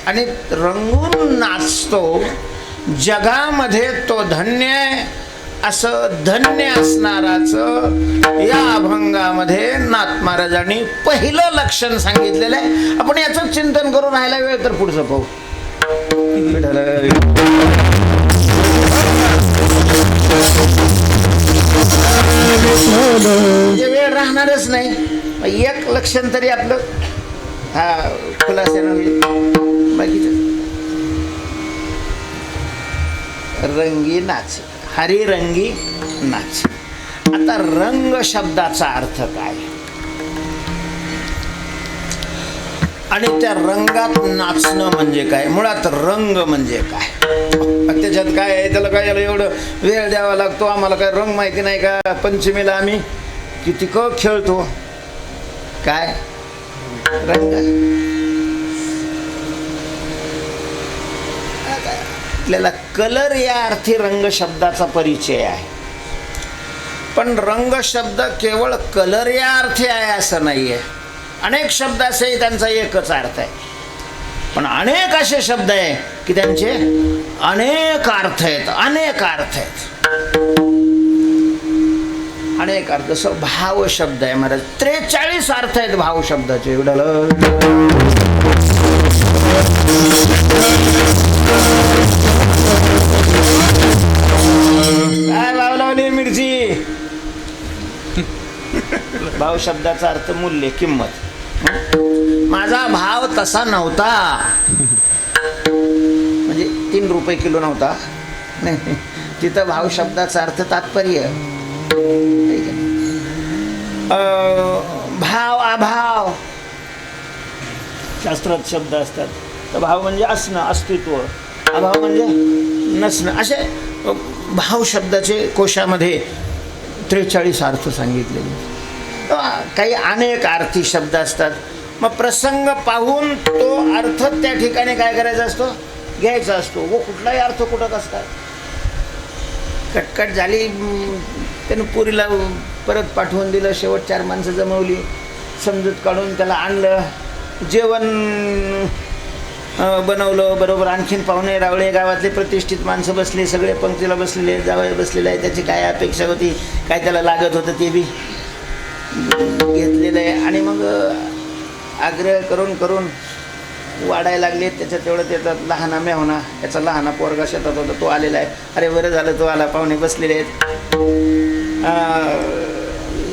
आणि रंगून नाचतो, जगामध्ये तो धन्य आहे. असं धन्य असणाराचं या अभंगामध्ये नाथ महाराजांनी पहिलं लक्षण सांगितलेलं आहे. आपण याचं चिंतन करून राहायला वेळ तर पुढचं पाहू. म्हणजे वेळ राहणारच नाही. एक लक्षण तरी आपलं खुलास्यानं होईल. बाकीचं रंगी नाच, हरिरंगी नाच. आता रंग शब्दाचा अर्थ काय आणि त्या रंगात नाचणं म्हणजे काय? मुळात रंग म्हणजे काय? त्याच्यात काय आहे? त्याला काय एवढं वेळ द्यावा लागतो? आम्हाला काय रंग माहिती नाही का? पंचमीला आम्ही किती खेळतो. काय रंग? आपल्याला कलर या अर्थी रंग शब्दाचा परिचय आहे. पण रंग शब्द केवळ कलर या अर्थी आहे असं नाही आहे. अनेक शब्द असे त्यांचा एकच अर्थ आहे. पण अनेक असे शब्द आहे की त्यांचे अनेक अर्थ आहेत. अनेक अर्थ आहेत, अनेक अर्थ. जसं भाव शब्द आहे महाराज, 43 अर्थ आहेत भाव शब्दाचे. एवढं काय भाव लावली मिरची? भाव शब्दाचा अर्थ मूल्य, किंमत. माझा भाव तसा नव्हता. म्हणजे 3 रुपये किलो नव्हता. नाही, तिथं भाव शब्दाचा अर्थ तात्पर्य. भाव अभाव शास्त्रात शब्द असतात. तर भाव म्हणजे असणं, अस्तित्व. अभाव म्हणजे नसणं. असे भाव शब्दाचे कोशामध्ये 43 अर्थ सांगितलेले. काही अनेक अर्थी शब्द असतात. मग प्रसंग पाहून तो अर्थ त्या ठिकाणी काय करायचा असतो, घ्यायचा असतो. व कुठलाही अर्थ कुठं कसं काय. कटकट झाली, त्यानं पुरीला परत पाठवून दिलं. शेवट 4 माणसं जमवली, समजूत काढून त्याला आणलं, जेवण बनवलं. बरोबर आणखीन पाहुणे रावळे गावातले प्रतिष्ठित माणसं बसले, सगळे पंक्तीला बसलेले, जावई बसलेले आहे. त्याची काय अपेक्षा होती, काय त्याला लागत होतं ते बी घेतलेलं आहे. आणि मग आग्रह करून करून वाढायला लागले. त्याच्यात तेवढं त्याचा लहाना मेहना, त्याचा लहाना पोरगा शेतात होता, तो आलेला आहे. अरे बरं झालं तो आला, पाहुणे बसलेले आहेत.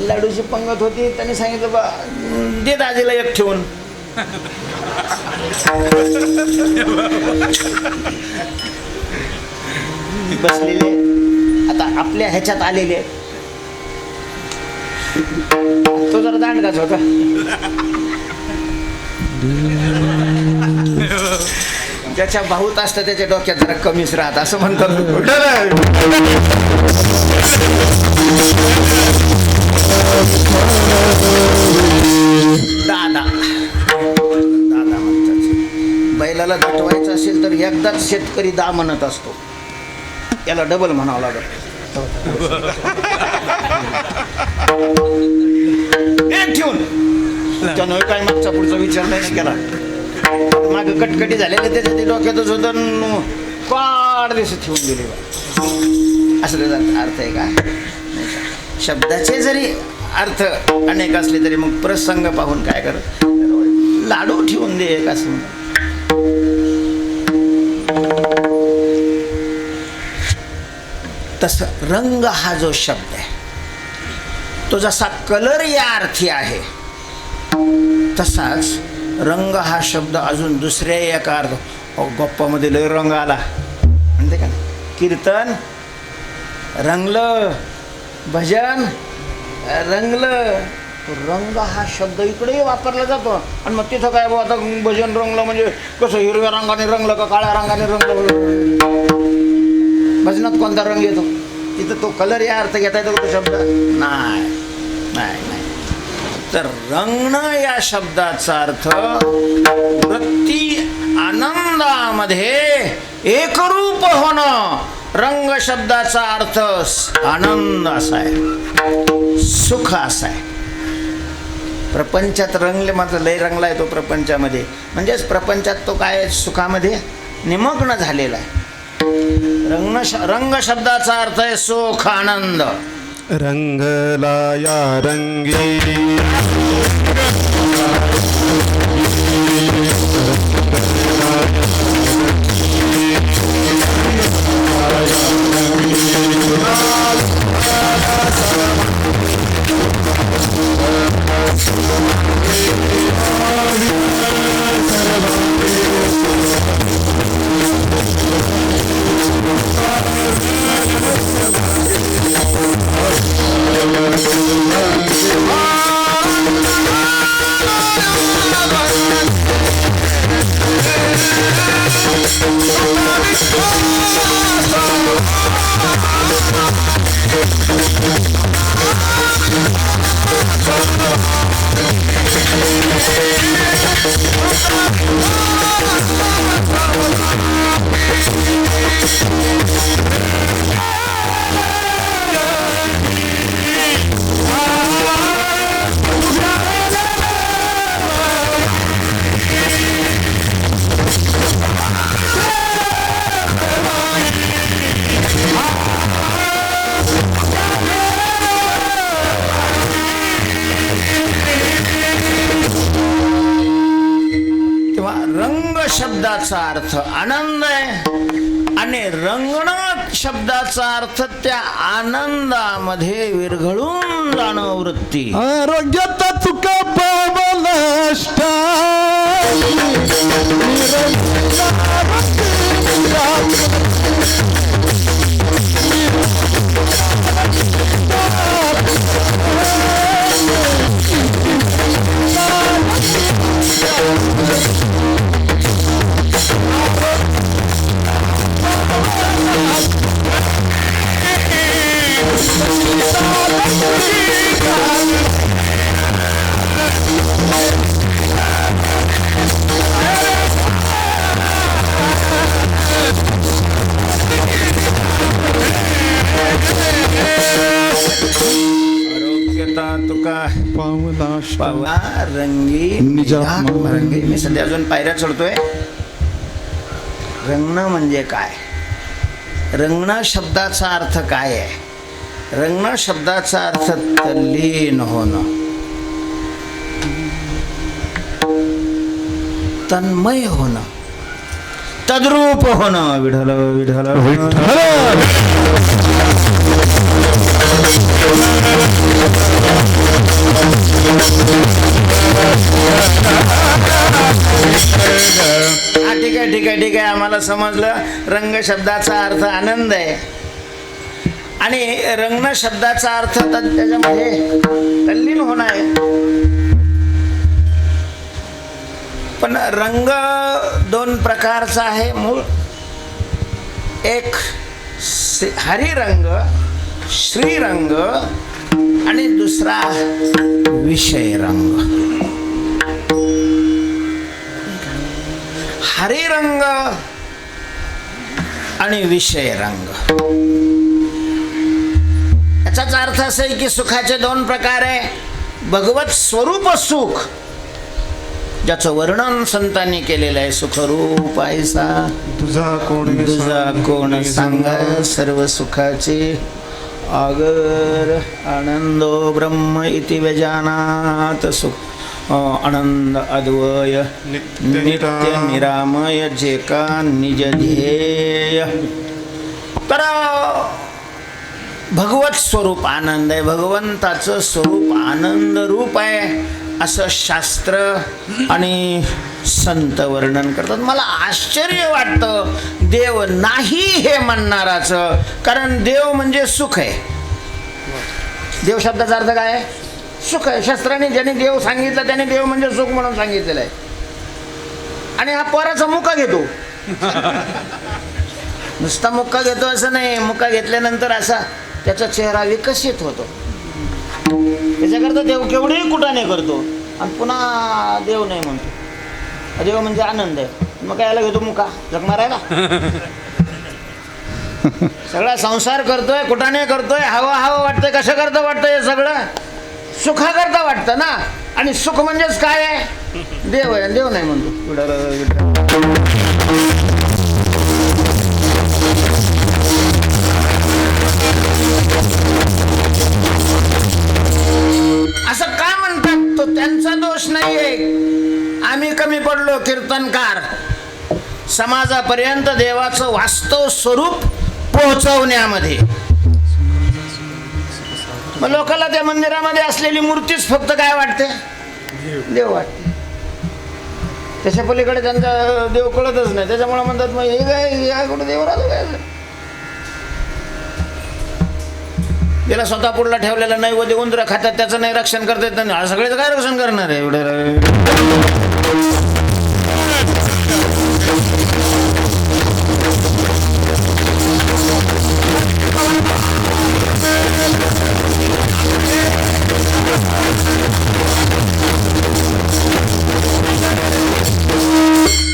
लाडूची पंगत होती. त्यांनी सांगितलं बा दे दाजीला एक ठेवून. बसलेले आता आपल्या ह्याच्यात आलेले. तो जरा दांडगाच होता. ज्याच्या भाऊत असतं त्याच्या डोक्यात जरा कमीच राहत असं म्हणतात. दादा दादा म्हणतात. बैलाला दटवायचं असेल तर एकदाच शेतकरी दा म्हणत असतो. याला डबल म्हणावं लागत. ठेवून त्यानं काय मागचा पुढचा विचार नाही केला. माग कटकटी झालेले त्याच्या ते डोक्यातच होतं. काढ दिवस ठेवून गेले. असं त्याचा अर्थ आहे का? शब्दाचे जरी अर्थ अनेक असले तरी मग प्रसंग पाहून काय कर, लाडू ठेवून दे एक असं. तस रंग हा जो शब्द आहे तो जसा कलर या अर्थी आहे, तसाच रंग हा शब्द अजून दुसऱ्या एका अर्थ. गप्पामध्ये लय रंग आला म्हणते का. कीर्तन रंगलं, भजन रंगलं. रंग हा शब्द इकडेही वापरला जातो. आणि मग तिथं काय आता भजन रंगलं म्हणजे कसं, हिरव्या रंगाने रंगलं का काळ्या रंगाने रंगलं. भजनात कोणता रंग येतो? तिथं तो कलर या अर्थ घेता येतो तो शब्द नाही. तर रंगणं या शब्दाचा अर्थ वृत्ती आनंदामध्ये एकरूप होणं. रंग शब्दाचा अर्थ आनंद असा आहे, सुख असा आहे. प्रपंचात रंगले मात्र लय रंगलाय तो प्रपंचामध्ये. म्हणजेच प्रपंचात तो काय सुखामध्ये निमग्न झालेला आहे. रंग शब्दाचा अर्थ आहे सुख, आनंद. रंगला या रंगी शब्दाचा अर्थ आनंद आहे आणि रंगणं शब्दाचा अर्थ त्या आनंदामध्ये विरघळून जाणं वृत्ती. आरोग्यात चुक सुख पवनष्टा आरोग्यता तुका पवनष्टा पावा रंगी निजात्मा. रंगी. मी सध्या अजून पायऱ्या चढतोय. रंगणं म्हणजे काय? रंगणं शब्दाचा अर्थ काय आहे? रंगणं शब्दाचा अर्थ तल्लीन होणं, तन्मय होणं, तद्रूप होणं. विठ्ठल विठ्ठल हा ठीक आहे ठीक आहे ठीक आहे, आम्हाला समजलं. रंग शब्दाचा अर्थ आनंद आहे आणि रंगण शब्दाचा अर्थ त्याच्यामध्ये तल्लीन होणं आहे. पण रंग दोन प्रकारचा आहे मूळ. एक हरिरंग, श्रीरंग आणि दुसरा विषय रंग. हरिरंग आणि विषय रंग याचाच अर्थ असा आहे की सुखाचे दोन प्रकार आहे. भगवत स्वरूप सुख, ज्याचं वर्णन संतांनी केलेलं आहे. सुखरूप ऐसा तुझा कोण सांगा, सर्व सुखाचे आगर. आनंदो ब्रह्म इति व्यजानात सुख आनंद अद्वय नित्य निरामय जे का निज ध्येय. तर भगवत स्वरूप आनंद आहे. भगवंताचं स्वरूप आनंद रूप आहे असं शास्त्र आणि संत वर्णन करतात. मला आश्चर्य वाटतं देव नाही हे म्हणणाराचं, कारण देव म्हणजे सुख आहे. देव शब्दाचा अर्थ काय आहे? सुख आहे. शास्त्राने ज्याने देव सांगितलं त्याने देव म्हणजे सुख म्हणून सांगितलेलं आहे. आणि हा पोराचा मुका घेतो. नुसता मुक्का घेतो असं नाही, मुक्का घेतल्यानंतर असा त्याचा चेहरा विकसित होतो. त्याच्याकरता देव केवढेही कुटाने करतो आणि पुन्हा देव नाही म्हणतो. देव म्हणजे आनंद आहे. मग काय याला घेतो मुका जग मारायला? सगळा संसार करतोय, कुटाने करतोय, हवा हवा वाटतंय. कशा करता वाटतंय? हे सगळं सुखाकरता वाटतं ना. आणि सुख म्हणजेच काय आहे? देव आहे. देव नाही म्हणतो. असं काय म्हणतात? तो त्यांचा दोष नाहीये. आम्ही कमी पडलो कीर्तनकार समाजापर्यंत देवाचं वास्तव स्वरूप पोहोचवण्यामध्ये. मग लोकांना त्या मंदिरामध्ये असलेली मूर्तीच फक्त काय वाटते? देव वाटते. त्याच्या पलीकडे त्यांचा देव कळतच नाही. त्याच्यामुळे म्हणतात मग हे काय कुठे देव राहतो काय? त्याला स्वतः पुढला ठेवलेला नैवेद्य उंदरं खातात, त्याचं नाही रक्षण करता येत नाही. सगळ्याचं काय रक्षण करणार आहे एवढं?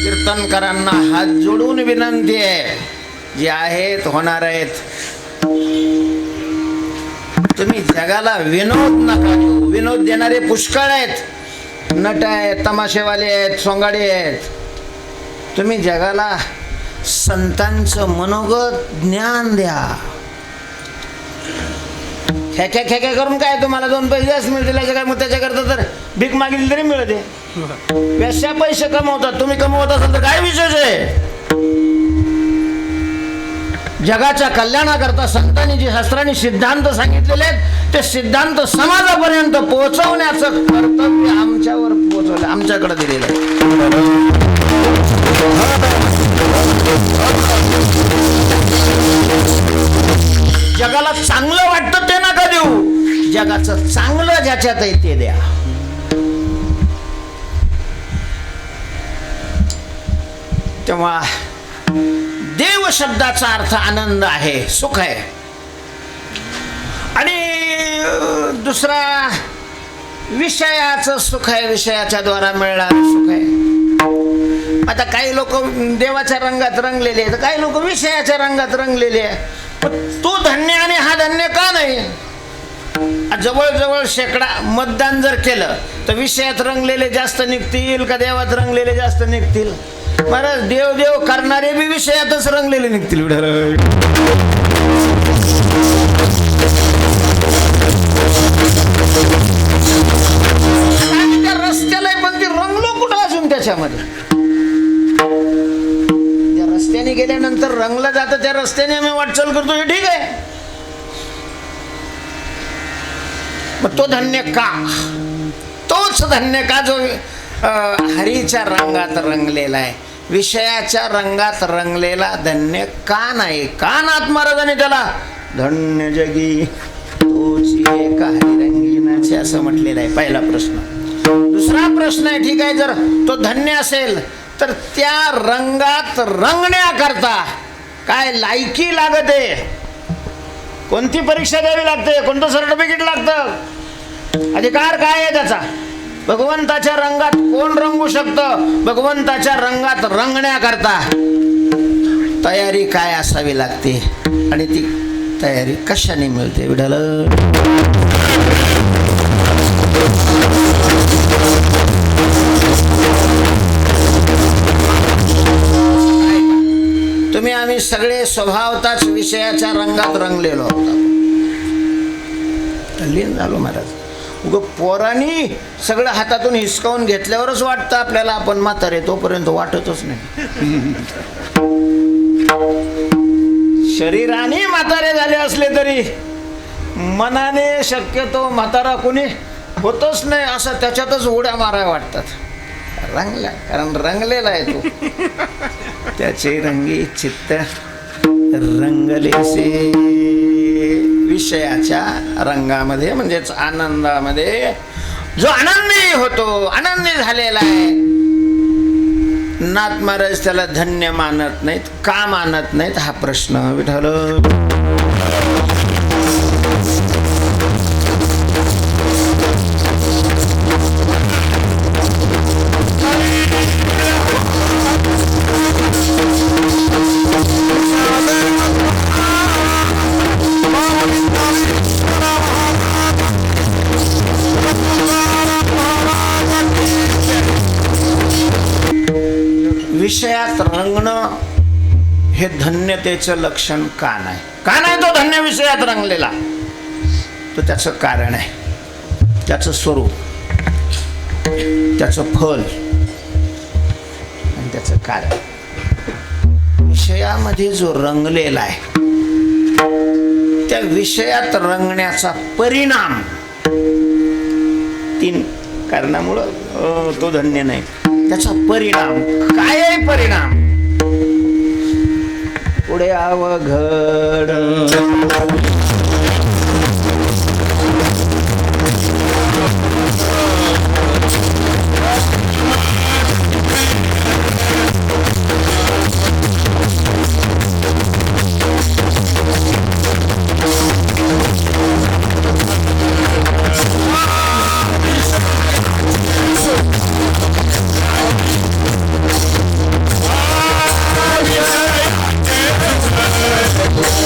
कीर्तनकारांना हात जोडून विनंती आहे, जे आहेत होणार आहेत, तुम्ही जगाला विनोद नका देऊ. विनोद देणारे पुष्कळ आहेत. नट आहेत, तमाशेवाले आहेत, सोंगाडे आहेत. तुम्ही जगाला संतांचं मनोगत ज्ञान द्या. खेक्या खेक्या करून काय तुम्हाला दोन पैसे जास्त मिळतील याच्या काय? मग त्याच्याकरता तर भीक मागितली तरी मिळते. व्यवसाय पैसे कमवतात, तुम्ही कमवत असाल तर काय विशेष आहे? जगाच्या कल्याणाकरता संतांनी जे शास्त्रांनी सिद्धांत सांगितलेले आहेत ते सिद्धांत समाजापर्यंत पोहोचवण्याचं कर्तव्य आमच्यावर पोहोचवलं, आमच्याकडे दिलेलं आहे. जगाला चांगलं वाटतं ते नका देऊ, जगाचं चांगलं ज्याच्यात आहे ते द्या. तेव्हा देव शब्दाचा अर्थ आनंद आहे, सुख आहे. आणि दुसरा विषयाचं सुख आहे, विषयाच्या द्वारा मिळणारं सुख आहे. आता काही लोक देवाच्या रंगात रंगलेले आहेत, काही लोक विषयाच्या रंगात रंगलेले आहे. पण तो धन्य आणि हा धन्य का नाही? जवळजवळ शेकडा मतदान जर केलं तर विषयात रंगलेले जास्त निघतील का देवात रंगलेले जास्त निघतील? महाराज, देव देव करणारे बी विषयातच रंगलेले निघतील. त्या रस्त्याला पण ती रंगलो कुठं अजून त्याच्यामध्ये? त्या रस्त्याने गेल्यानंतर रंगलं जातं, त्या रस्त्याने आम्ही वाटचाल करतो, हे ठीक आहे. मग तो धन्य का? तोच धन्य का जो हरीच्या रंगात रंगलेला आहे, विषयाच्या रंगात रंगलेला धन्य का नाही? का नाथ महाराजांनी त्याला धन्य जगी तोची एका हरिरंगीनाचे असं म्हटलेलं आहे? पहिला प्रश्न. दुसरा प्रश्न आहे, ठीक आहे, जर तो धन्य असेल तर त्या रंगात रंगण्याकरता काय लायकी लागते? कोणती परीक्षा द्यावी लागते? कोणतं सर्टिफिकेट लागतं? अधिकार काय आहे त्याचा? भगवंताच्या रंगात कोण रंगू शकतं? भगवंताच्या रंगात रंगण्याकरता तयारी काय असावी लागते आणि ती तयारी कशाने मिळते? विठाल, तुम्ही आम्ही सगळे स्वभावताच विषयाच्या रंगात रंगलेलो आहोत. लीन झालो महाराज. उगं पोरांनी सगळं हातातून हिसकावून घेतल्यावरच वाटतं आपल्याला आपण म्हातारे, तोपर्यंत वाटतच नाही. शरीराने म्हातारे झाले असले तरी मनाने शक्यतो म्हातारा कोणी होतच नाही, असं त्याच्यातच उड्या माराय वाटतात. रंगला, कारण रंगलेला आहे तो. त्याचे रंगी चित्त रंगलेसे विषयाच्या रंगामध्ये, म्हणजेच आनंदामध्ये जो आनंदी होतो, आनंदी झालेला आहे. नाथ महाराज त्याला धन्य मानत नाहीत. का मानत नाहीत हा प्रश्न? विठाल, विषयात रंगणं हे धन्यतेचं लक्षण का नाही? का नाही तो धन्य विषयात रंगलेला? तर त्याचं कारण आहे, त्याचं स्वरूप, त्याचं फल आणि त्याचं कारण. विषयामध्ये जो रंगलेला आहे त्या विषयात रंगण्याचा परिणाम 3 कारणामुळं तो धन्य नाही. त्याचा परिणाम काय आहे? परिणाम पुढे अवघड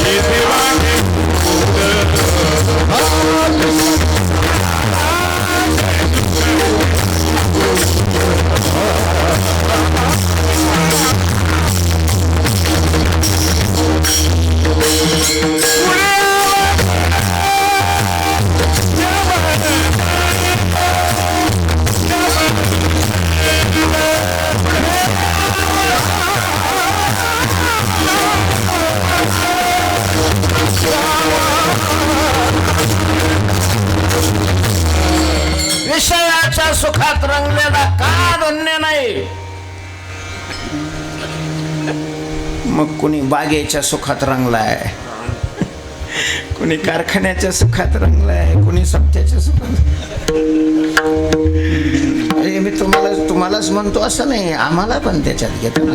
If you want it. विषयाच्या सुखात रंगलेला का धन्य नाही? मग कुणी बागेच्या सुखात रंगलाय, कुणी कारखान्याच्या सुखात रंगलाय, कुणी सप्त्याच्या सुखात. अरे मी तुम्हालाच म्हणतो असं नाही, आम्हाला पण त्याच्यात घेतो ना.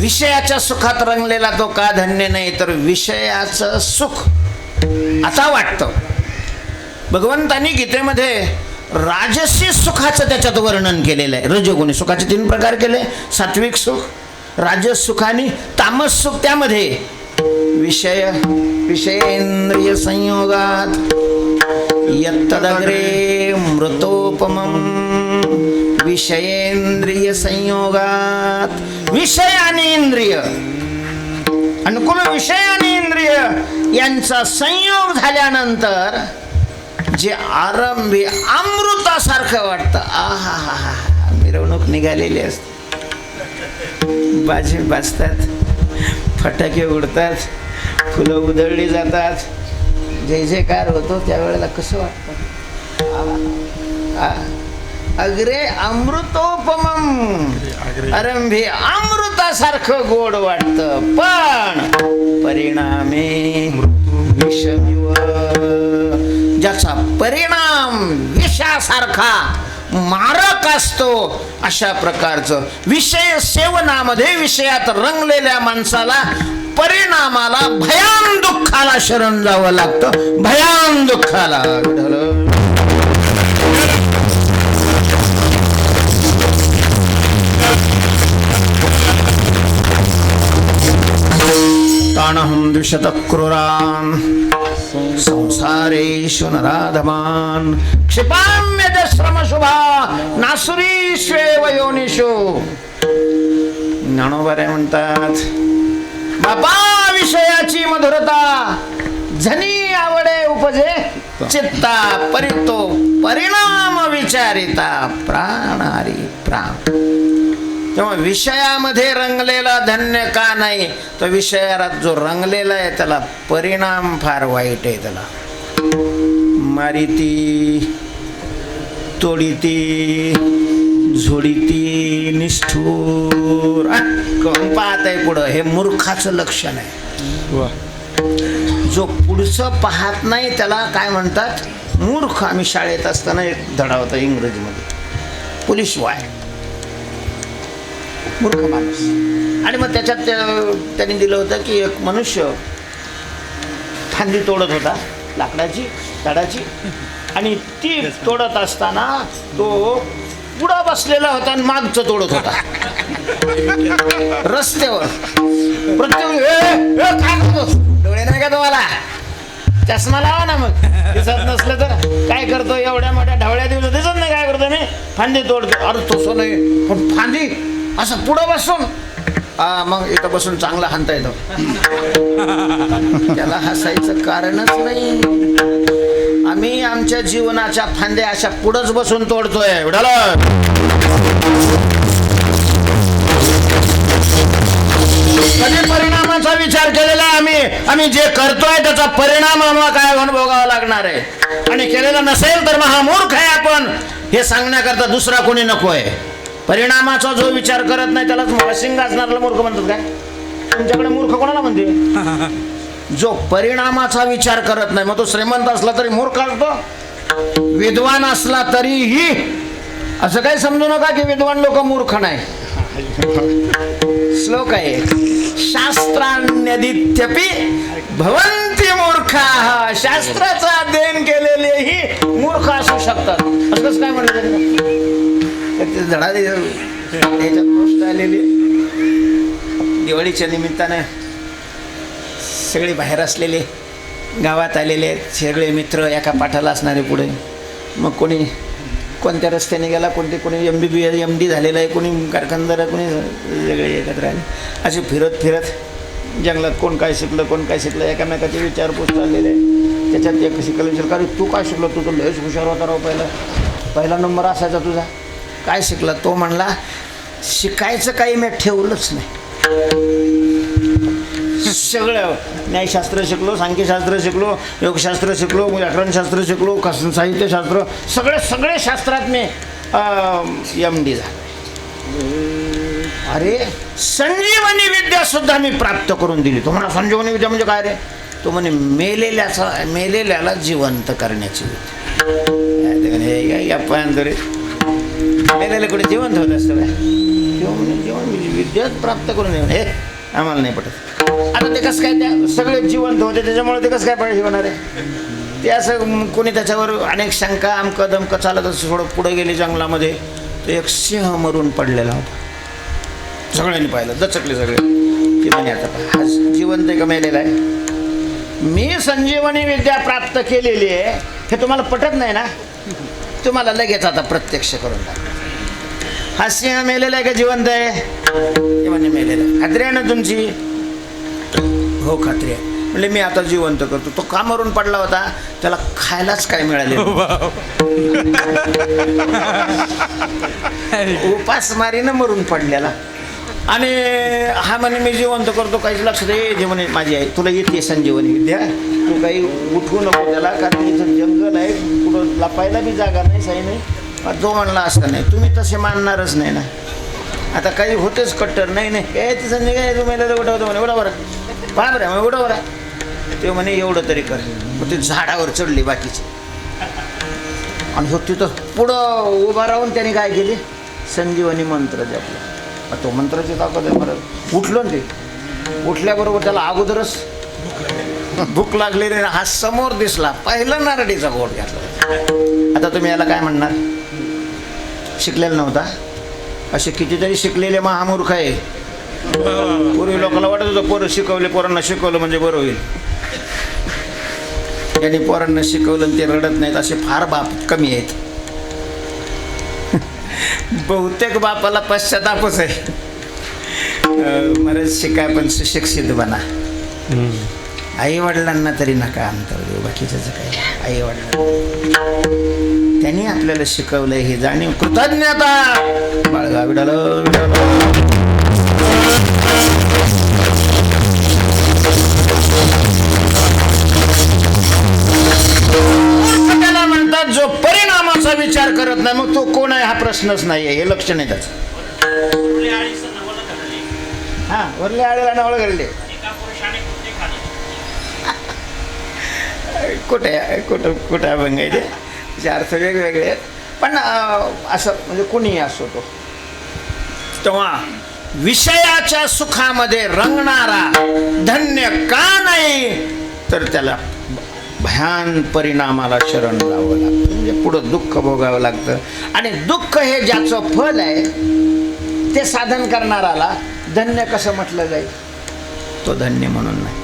विषयाच्या सुखात रंगलेला तो का धन्य नाही? तर विषयाचं सुख आता वाटतं. भगवंतांनी गीतेमध्ये राजसी सुखाचं त्याच्यात वर्णन केलेलं आहे. रजोगुणी सुखाचे 3 प्रकार केले, सात्विक सुख, राजस सुख आणि तामस सुख. त्यामध्ये विषयेंद्रिय संयोगात यत्तदग्रे मृतोपमं, विषयेंद्रिय संयोगात विषय आणि इंद्रिय, अनुकूल विषय आणि इंद्रिय यांचा संयोग झाल्यानंतर जे आरंभी अमृतासारखं वाटतं. आहा, मिरवणूक निघालेली असते, बाजी वाजतात, फटाके उडतात, फुलं उधळली जातात, जय जयकार होतो. त्यावेळेला कसं वाटतं? अग्रे अमृतोपमम, आरंभी अमृतासारखं गोड वाटतं, पण परिणामे विषमिव, ज्याचा परिणाम विषासारखा मारक असतो. अशा प्रकारचं विषय सेवनामध्ये विषयात रंगलेल्या माणसाला परिणामाला भयान दुःखाला शरण जावं लागतं, भयान दुःखाला. ताणहं द्विषत क्रूरान् संसारेषु नराधमान् क्षिपाम्यजश्रमशुभा नासुरीष्वेव योनिषु. ज्ञानोबा म्हणतात, बापा विषयाची मधुरता झनी आवडे उपजे चित्ता, परितो परिणाम विचारिता प्राणारी प्राण. तेव्हा विषयामध्ये रंगलेला धन्य का नाही? तर विषयात जो रंगलेला आहे त्याला परिणाम फार वाईट आहे. त्याला मारिती, तोडीती, झोडीती, निष्ठूर. कोण पाहत आहे पुढं? हे मूर्खाचं लक्षण आहे. जो पुढचं पाहत नाही त्याला काय म्हणतात? मूर्ख. आम्ही शाळेत असताना एक धडा होता इंग्रजीमध्ये, पोलीस वाय, मूर्ख माणूस. आणि मग त्याच्यात त्यांनी दिलं होतं की एक मनुष्य फांदी तोडत होता लाकडाची, झाडाची, आणि ती तोडत असताना तो पुढं बसलेला होता आणि मागचं तोडत होता रस्त्यावर. प्रत्येक काय करतो? डोळे नाही का तुम्हाला? चष्मा लावा ना. मग दिसत नसलं तर काय करतो? एवढ्या मोठ्या ढवळ्या दिवसात दिसत नाही, काय करतो मी? फांदी तोडतो. अरे तसं नाही, पण फांदी असं पुढं बसून, मग इथं बसून चांगला हाणता येतो. त्याला हसायचं कारणच नाही. आम्ही आमच्या जीवनाच्या फांद्या अशा पुढंच बसून तोडतोय. एवढ्याला कधी परिणामाचा विचार केलेला आम्ही जे करतोय त्याचा परिणाम आम्हाला काय अनुभवावा लागणार आहे. आणि केलेला नसेल तर मग हा मूर्ख आहे आपण, हे सांगण्याकरता दुसरा कोणी नकोय. परिणामाचा जो विचार करत नाही त्यालाच वाशिंग असणारा मूर्ख म्हणतात. काय तुमच्याकडे मूर्ख कोणाला म्हणते? जो परिणामाचा विचार करत नाही. मग तो श्रीमंत असला तरी मूर्ख असतो, विद्वान असला तरीही. असं काही समजू नका की विद्वान लोक मूर्ख नाही. श्लोक आहे, शास्त्रान्यदित्यपी भवन्ति मूर्खाः. शास्त्राचा अध्ययन केलेलेही मूर्ख असू शकतात. असंच काय म्हणलं धडा त्याच्यात गोष्ट आलेली. दिवाळीच्या निमित्तानं सगळे बाहेर असलेले, गावात आलेले सगळे मित्र एका पाठाला असणारे पुढे. मग कोणी कोणत्या रस्त्याने गेला, कोणी MD झालेला आहे, कोणी कारखानदार, कोणी वेगळे एकत्र आले. असे फिरत फिरत जंगलात कोण काय शिकलं एकामेकाचे विचारपूस चाललेले. त्याच्यात एक शिकलं विचार, अरे तू काय शिकलो? तू तर लयच हुशार होता राव, पहिला नंबर असायचा तुझा. काय शिकला? तो म्हणला शिकायचं काही मी ठेवलंच नाही, सगळं न्यायशास्त्र शिकलो, सांख्यशास्त्र शिकलो, योगशास्त्र शिकलो, व्याकरणशास्त्र शिकलो, साहित्यशास्त्र, सगळे शास्त्रात मी MD झालो. अरे संजीवनी विद्या सुद्धा मी प्राप्त करून दिली. तो म्हणा संजीवनी विद्या म्हणजे काय रे? तो म्हणे मेलेल्याला जिवंत करण्याची विद्या. मेलेल्या कुठे जिवंत होत असतं काय? जीवन विद्या प्राप्त करून देऊन हे आम्हाला नाही पटत. आता ते कसं काय त्या सगळे जिवंत होते त्याच्यामुळे ते कसं काय पाहिजे होणार आहे? ते असं कोणी त्याच्यावर अनेक शंका अमकदमक चालत असं थोडं पुढे गेले जंगलामध्ये, तो एक सिंह मरून पडलेला होता. सगळ्यांनी पाहिलं, दचकले सगळे की म्हणे आता हा जिवंत आहे का मेलेला आहे? मी संजीवनी विद्या प्राप्त केलेली आहे हे तुम्हाला पटत नाही ना? तुम्हाला लगेच आता प्रत्यक्ष करून टाक. हा सिंह मेलेला आहे का जिवंत आहे? ते म्हणजे मेलेला आहे. खात्री आहे ना तुमची? हो खात्री आहे. म्हणजे मी आता जिवंत करतो. तो का मरून पडला होता? त्याला खायलाच काय मिळाले, उपासमारीनं मरून पडलेला. आणि हा म्हणे मी जिवंत करतो, काहीच लक्षात ये म्हणे माझी आई तुला येते संजीवनी विद्या, तू काही उठवू नको त्याला, कारण इथं जंगल आहे, पुढं लपायला बी जागा नाही, साई नाही. जो म्हणला असं नाही, तुम्ही तसे मानणारच नाही ना. आता काही होतेच कट्टर, नाही नाही ती संजय काय तू मेला उठवतो म्हणे, उडा बरं बाप रे उडा बरं. ते म्हणे एवढं तरी कर. मग ते झाडावर चढली बाकीची आणि हो तिथं पुढं उभा राहून त्याने काय केले? संजीवनी मंत्र जपला. तो मंत्राची ताकद आहे महाराज. उठलो ना ते, उठल्याबरोबर त्याला अगोदरच भूक लागलेली, हा समोर दिसला, पहिला नारळीचा गोट घातला. आता तुम्ही याला काय म्हणणार? शिकलेला नव्हता? असे कितीतरी शिकलेले महामूर्ख आहे. पूर्वी लोकांना वाटत होतं पोरं शिकवले, पोरांना शिकवलं म्हणजे बरं होईल. यांनी पोरांना शिकवलं ते रडत नाहीत असे फार बाप कमी आहेत. बहुतेक बापाला पश्चातापच आहे. महाराज शिकाय पण सुशिक्षित बना. आई वडिलांना तरी नका अंतर देऊ, बाकीचं काय. आई वडिलांना त्यांनी आपल्याला शिकवलंय हे जाणीव, कृतज्ञता बाळगा. त्याला म्हणतात जो परिणामाचा विचार करत नाही. मग तो कोण आहे हा प्रश्नच नाहीये, हे लक्ष नाही त्याचं. हा वरले आळेला नवळ घडले कुठे बंगायचे त्याचे अर्थ वेगवेगळे आहेत. पण असं म्हणजे कुणीही असो तो, तेव्हा विषयाच्या सुखामध्ये रंगणारा धन्य का नाही, तर त्याला भयान परिणामाला शरण जावं लागतं. म्हणजे पुढं दुःख भोगावं लागतं. आणि दुःख हे ज्याचं फल आहे ते साधन करणाराला धन्य कसं म्हटलं जाईल? तो धन्य म्हणून नाही.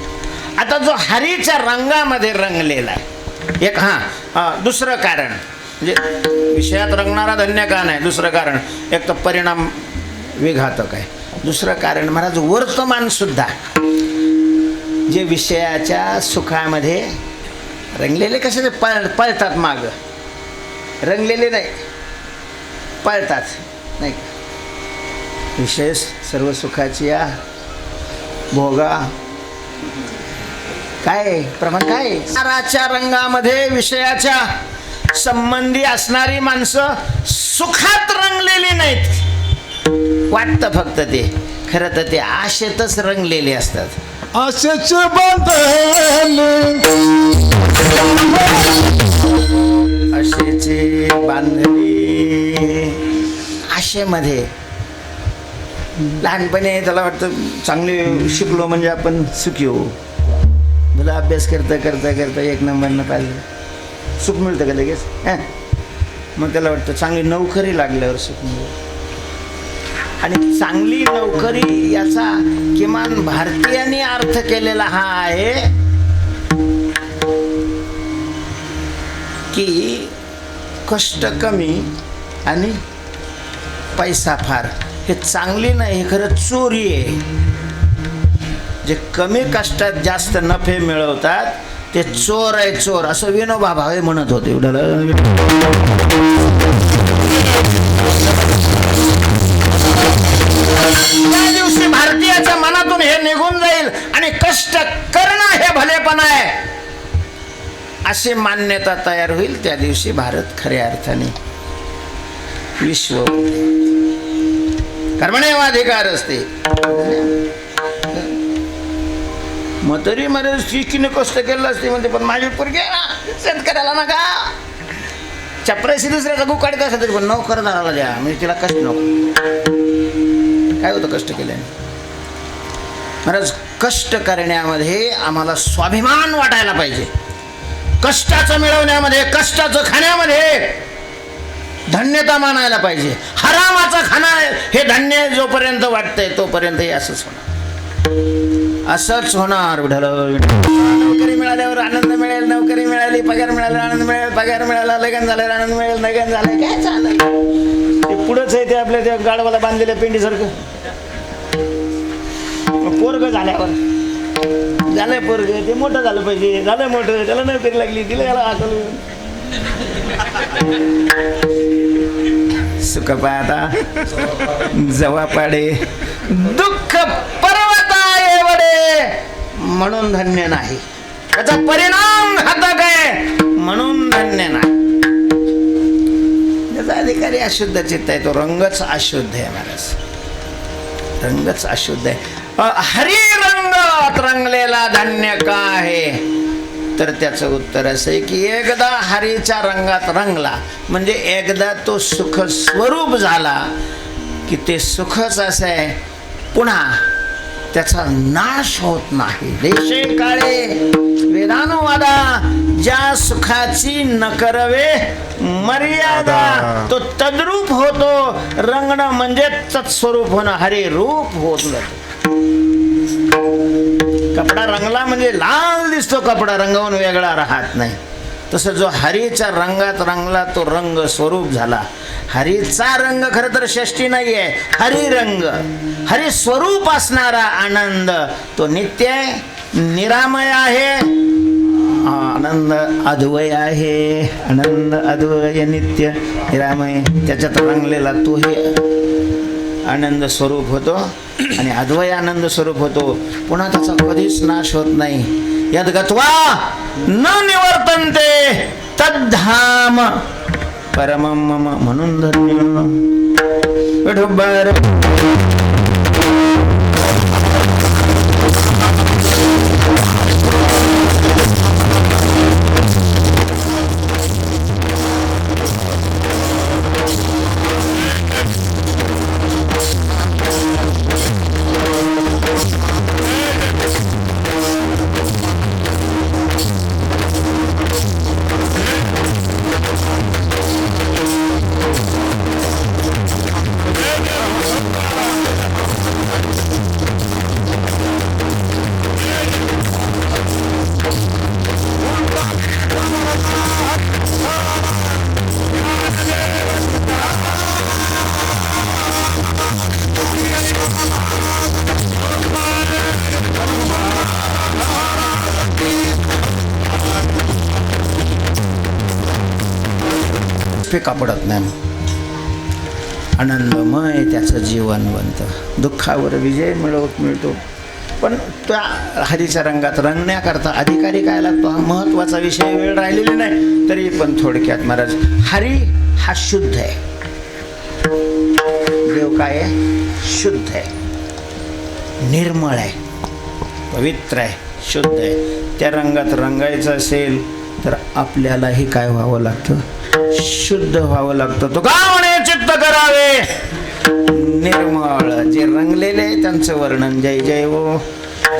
आता जो हरीच्या रंगामध्ये रंगलेला आहे, एक दुसरं कारण म्हणजे विषयात रंगणारा धन्य का नाही, दुसरं कारण एक तर परिणाम विघातक आहे. दुसरं कारण महाराज वर्तमान सुद्धा जे विषयाच्या सुखामध्ये रंगलेले कसे ते पळतात माग, रंगलेले नाही पळतात नाही. विषय सर्व सुखाची या भोगा काय प्रमाण काय साराच्या रंगामध्ये विषयाच्या संबंधी असणारी माणसं सुखात रंगलेली नाहीत. वाटतं फक्त ते, खरं तर ते आशेतच रंगलेले असतात. आशेचे बांधले आशेचे बांधले आशेमध्ये लहानपणी त्याला वाटतं चांगले शिकलो म्हणजे आपण सुखी होऊ. मुलं अभ्यास करता करता करता एक नंबरनं पाहिजे सुख मिळतं का लगेच? मग त्याला वाटतं चांगली नोकरी लागल्यावर सुख मिळेल. आणि चांगली नोकरी याचा किमान भारतीयांनी अर्थ केलेला हा आहे की कष्ट कमी आणि पैसा फार. हे चांगली नाही, हे खरं चोरी आहे. जे कमी कष्टात जास्त नफे मिळवतात ते चोर आहे, चोर, असं विनोबा भावे म्हणत होते. त्या दिवशी भारतीयाच्या मनातून हे निघून जाईल आणि कष्ट करणं हे भलेपण आहे अशी मान्यता तयार होईल, त्या दिवशी भारत खऱ्या अर्थाने विश्व कर्मण्येवाधिकार असते. मग तरी मला शिकीने कष्ट केलं असते म्हणते, पण माझी पोरगी आहे ना, शेतकऱ्याला नका चपराशी दुसऱ्याचा गु काढत असत तरी पण नोकरदाराला द्या, म्हणजे तिला कष्ट नको. काय होतं कष्ट केल्याने? महाराज कष्ट करण्यामध्ये आम्हाला स्वाभिमान वाटायला पाहिजे. कष्टाचं मिळवण्यामध्ये, कष्टाचं खाण्यामध्ये धन्यता मानायला पाहिजे. हरामाचं खाणं हे धन्य जोपर्यंत वाटतंय तोपर्यंत हे असंच होणार, असंच होणार. नोकरी मिळाल्यावर आनंद मिळेल, नोकरी मिळाली पगार मिळाला आनंद मिळेल, पगार मिळाला लगन झालं आनंद मिळेल, लगन झालं काय चाललंय ते पुढंच आहे. ते आपल्या त्या गाडवाला बांधलेल्या पेंडीसारखं. पोरग झाल्यावर झालंय पोरग, ते मोठं झालं पाहिजे, झालं मोठं, त्याला नोकरी लागली, तिला याला आकल सुख पाहता जवा पाडे दुःख पर्वता एवढे म्हणून धन्य नाही, त्याचा परिणाम घातक आहे म्हणून धन्य नाही. त्याचा अधिकारी अशुद्ध चित्त आहे, तो रंगच अशुद्ध आहे महाराज, रंगच अशुद्ध आहे. हरी रंगात रंगलेला धन्य का आहे? तर त्याचं उत्तर असं आहे की एकदा हरीच्या रंगात रंगला म्हणजे एकदा तो सुख स्वरूप झाला की ते सुखच असं आहे, पुन्हा त्याचा नाश होत नाही. देशे काळे वेदानुवादा ज्या सुखाची न करवे मर्यादा, तो तद्रूप होतो. रंगणं म्हणजे तत्स्वरूप होणं, हरी रूप होत नाही. कपडा रंगला म्हणजे लाल दिसतो, कपडा रंगवून वेगळा राहत नाही. तसं जो हरीच्या रंगात रंगला तो रंग स्वरूप झाला. हरीचा रंग खरं तर षष्टी नाही आहे, हरी रंग, हरी स्वरूप असणारा आनंद तो नित्य आहे, निरामय आहे, आनंद अद्वय आहे. आनंद अद्वय नित्य निरामय, त्याच्यात रंगलेला तोही आनंद स्वरूप होतो आणि अद्वय आनंद स्वरूप होतो. पुन्हा त्याचा कधीच नाश होत नाही. यद गत्वा न निवर्तन्ते तद्धाम परमं मम, म्हणून धन्य विठोबर. फेका पडत नाही, आनंदमय त्याचं जीवन बनतं, दुःखावर विजय मिळतो. पण त्या हरीच्या रंगात रंगण्याकरता अधिकारी काय लागतो हा महत्त्वाचा विषय, वेळ राहिलेली नाही तरी पण थोडक्यात महाराज, हरी हा शुद्ध आहे, देव काय आहे? शुद्ध आहे, निर्मळ आहे, पवित्र आहे, शुद्ध आहे. त्या रंगात रंगायचं असेल तर आपल्यालाही काय व्हावं लागतं? शुद्ध व्हावं लागतं. तो का म्हणे चित्त करावे निर्मळ. जे रंगलेले त्यांचं वर्णन जय जय हो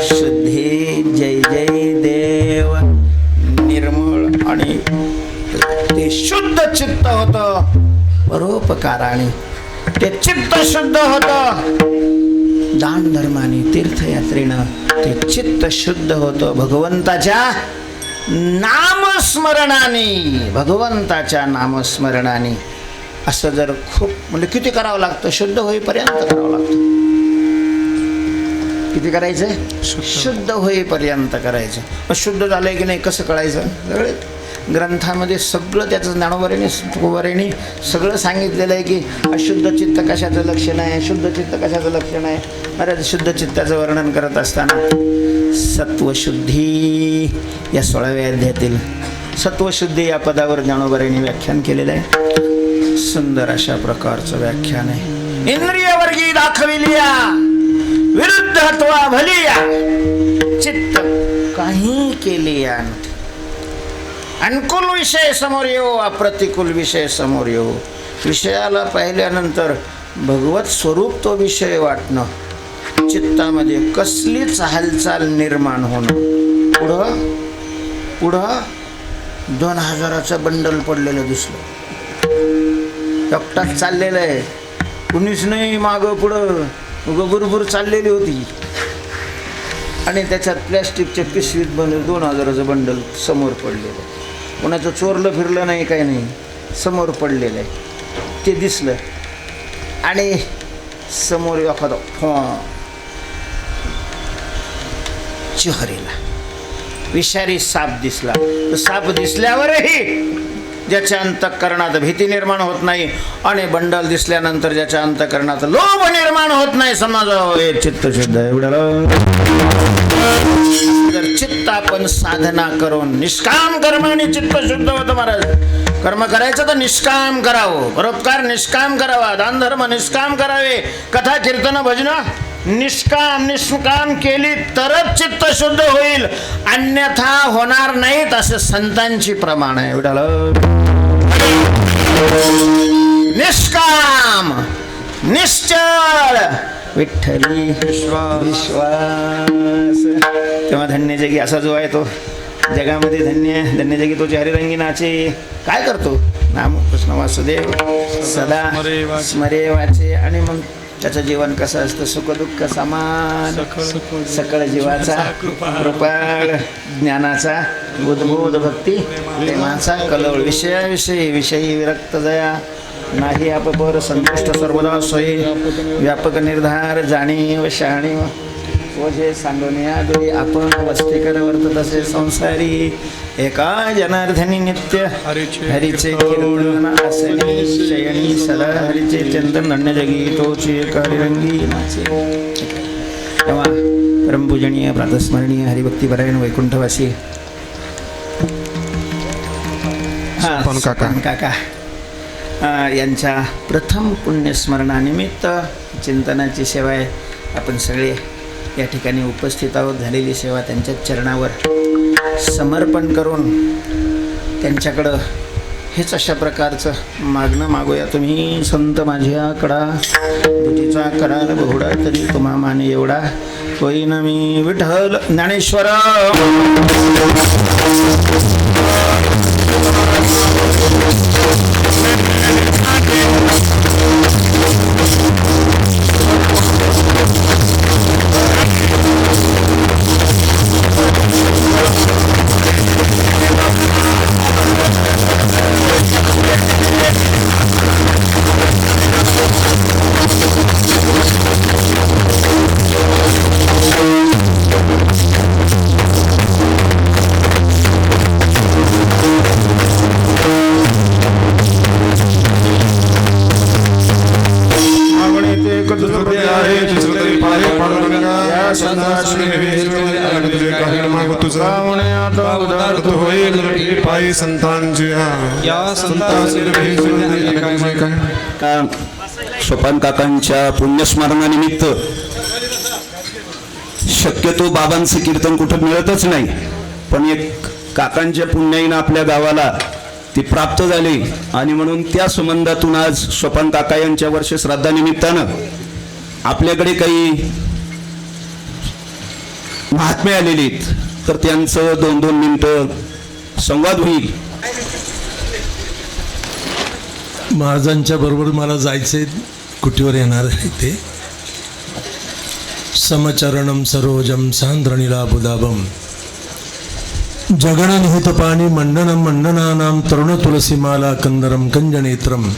शुद्धी जय जय देव निर्मळ, आणि ते शुद्ध चित्त होतं परोपकाराने, ते चित्त शुद्ध होतं दान धर्माने, तीर्थयात्रेनं ते चित्त शुद्ध होतं भगवंताच्या नामस्मरणाने, भगवंताच्या नामस्मरणाने. असं जर खूप म्हणजे किती करावं लागतं? शुद्ध होईपर्यंत करावं लागतं. किती करायचंय? शुद्ध होईपर्यंत करायचं. मग शुद्ध झालंय की नाही कसं कळायचं? ग्रंथामध्ये सगळं त्याचं ज्ञानोबरेने सगळं सांगितलेलं आहे की अशुद्ध चित्त कशाचं लक्षण आहे, शुद्ध चित्त कशाचं लक्षण आहे. महाराज शुद्ध चित्ताचं वर्णन करत असताना सत्वशुद्धी या 16व्या अध्यायातील सत्वशुद्धी या पदावर ज्ञानोबरेने व्याख्यान केलेलं आहे. सुंदर अशा प्रकारचं व्याख्यान आहे. इंद्रिय वर्गी दाखविलिया विरुद्धत्वा भलिया चित्त काही केलिया अनुकूल विषय समोर येऊ अप्रतिकूल विषय समोर येऊ. विषयाला पाहिल्यानंतर भगवत स्वरूप तो विषय वाटणं, चित्तामध्ये कसलीच हालचाल निर्माण होणं. पुढं 2000चं बंडल पडलेलं दिसलं. एकटाच चाललेलं आहे, कुणीच नाही मागं पुढं, बुरबुर चाललेली होती. आणि त्याच्यात प्लॅस्टिकच्या पिशवीत बनवलं 2000चं बंडल समोर पडलेलं. कोणाचं चोरलं फिरलं नाही, काही नाही, समोर पडलेलं आहे. ते दिसलं आणि समोर एखादा चिहरेला विषारी साप दिसला. तर साप दिसल्यावरही ज्याच्या अंतःकरणात भीती निर्माण होत नाही आणि बंडल दिसल्यानंतर ज्याच्या अंतःकरणात लोभ निर्माण होत नाही, समजावं हे चित्त शुद्ध आहे. जर चित्त आपण साधना करून निष्काम कर्माने चित्त शुद्ध होतं. महाराज कर्म करायचं तर निष्काम करावं, परोपकार निष्काम करावा, दान धर्म निष्काम करावे, कथा कीर्तन भजन निष्काम केली तरच चित्त शुद्ध होईल, अन्यथा होणार नाहीत असं संतांची प्रमाण आहे. निष्काम निश्चळ विठ्ठली विश्वास. तेव्हा धन्य जगी असा जो आहे तो जगामध्ये धन्य जगी तो हरिरंगी नाचे. काय करतो? नाम कृष्ण वासुदेव सदा स्मरे वाचे. आणि मग त्याचं जीवन कसं असतं? सुखदुःख समान, सकळ जीवाचा कृपाळ, ज्ञानाचा उद्बोध, भक्ती प्रेमाचा कलवळ, विषयी विरक्त जया, नाही अपपर संतुष्ट सर्वदा सोयी, व्यापक निर्धार जाणीव शहाणी ओझे सांगणे आदरी आपण वस्तीकर वर्त तसे संसारी. एका जनार्दनी नित्य हरीचे कीर्तन आसनी शयनी सदा हरीचे चिंतन धन्य जगी तोची हरिरंगी नाचे. तेव्हा परमपूजनीय प्रातस्मरणीय हरिभक्तीपरायण वैकुंठवासी काका यांच्या प्रथम पुण्यस्मरणानिमित्त चिंतनाची सेवा आहे. आपण सगळे या ठिकाणी उपस्थित आहोत. झालेली सेवा त्यांच्या चरणावर समर्पण करून त्यांच्याकडं हेच अशा प्रकारचं मागणं मागूया. तुम्ही संत माझ्या कडा बुद्धीचा कराल बहुडा तरी तुम्हा माने एवढा होईन मी विठ्ठल ज्ञानेश्वर. सोपान काकांच्या पुण्यस्मरणानिमित्त शक्यतो बाबांचं कीर्तन कुठं मिळतच नाही, पण एक काकांच्या पुण्याईनं आपल्या गावाला ती प्राप्त झाली आणि म्हणून त्या संबंधातून आज सोपान काका यांच्या वर्ष श्राद्धानिमित्तानं आपल्याकडे काही महात्मे आलेली तर त्यांचं 2-2 मिनिटं संवाद होईल. महाराजांच्या बरोबर मला जायचे, कुटीवर येणार आहे ते. समचरणम सरोजम सांद्रणिलाबुदाबम जगणनिहित पाणी मंडनम मंडनानाम तरुण तुलसीमाला कंदरम कंजनेत्रम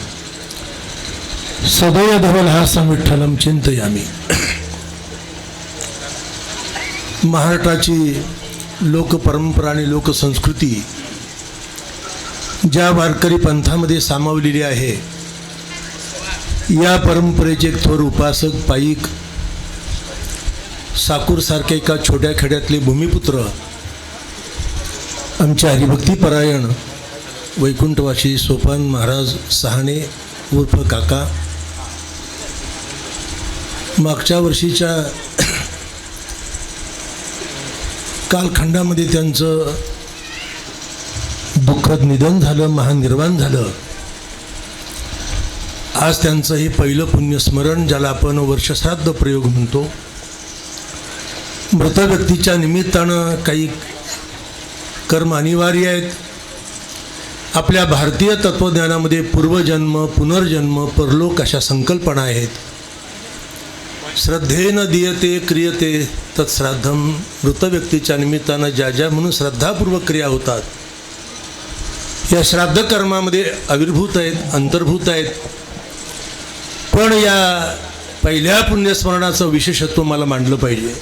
सदय धवलहासम विठ्ठलम चिंतयामी. महाराष्ट्राची लोकपरंपरा आणि लोकसंस्कृती ज्या वारकरी पंथामध्ये सामावलेली आहे, या परंपरेचे एक थोर उपासक पाईक साकूरसारख्या एका छोट्या खेड्यातले भूमिपुत्र आमचे हरिभक्तीपरायण वैकुंठवासी सोपान महाराज सहाणे उर्फ काका मागच्या वर्षीच्या कालखंडामध्ये त्यांचं दुःखद निधन झालं, महानिर्वाण झालं. आज त्यांचं हे पहिलं पुण्यस्मरण, ज्याला आपण वर्षश्राद्ध प्रयोग म्हणतो. मृत व्यक्तीच्या निमित्तानं काही कर्म अनिवार्य आहेत. आपल्या भारतीय तत्त्वज्ञानामध्ये पूर्वजन्म, पुनर्जन्म, परलोक अशा संकल्पना आहेत. श्रद्धेन दीयते क्रियते तत्श्राद्धम. मृत व्यक्तीच्या निमित्तानं ज्या ज्या म्हणून श्रद्धापूर्वक क्रिया होतात, या श्राद्ध कर्मामध्ये आविर्भूत आहेत, अंतर्भूत आहेत. पण या पहिल्या पुण्यस्मरणाचं विशेषत्व मला मांडलं पाहिजे.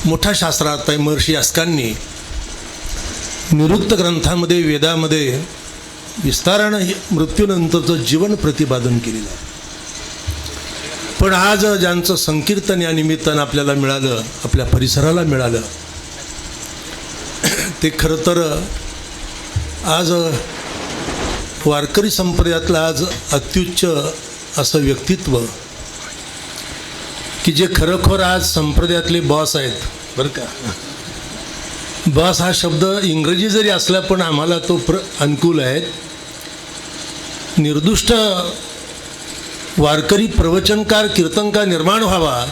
मोठा शास्त्रार्थ आहे. महर्षी यास्कांनी निरुक्त ग्रंथामध्ये, वेदामध्ये विस्तारानं मृत्यूनंतरचं जीवन प्रतिपादन केलेलं आहे. पण आज ज्यांचं संकीर्तन या निमित्तानं आपल्याला मिळालं, आपल्या परिसराला मिळालं, ते खरं तर आज वारकरी संप्रदायातलं आज अत्युच्च असं व्यक्तित्व, की जे खरोखर आज संप्रदायातले बॉस आहेत. बरं का, बॉस हा शब्द इंग्रजी जरी असला पण आम्हाला तो अनुकूल आहे. निर्दुष्ट वारकरी प्रवचनकार, कीर्तनकार निर्माण व्हावा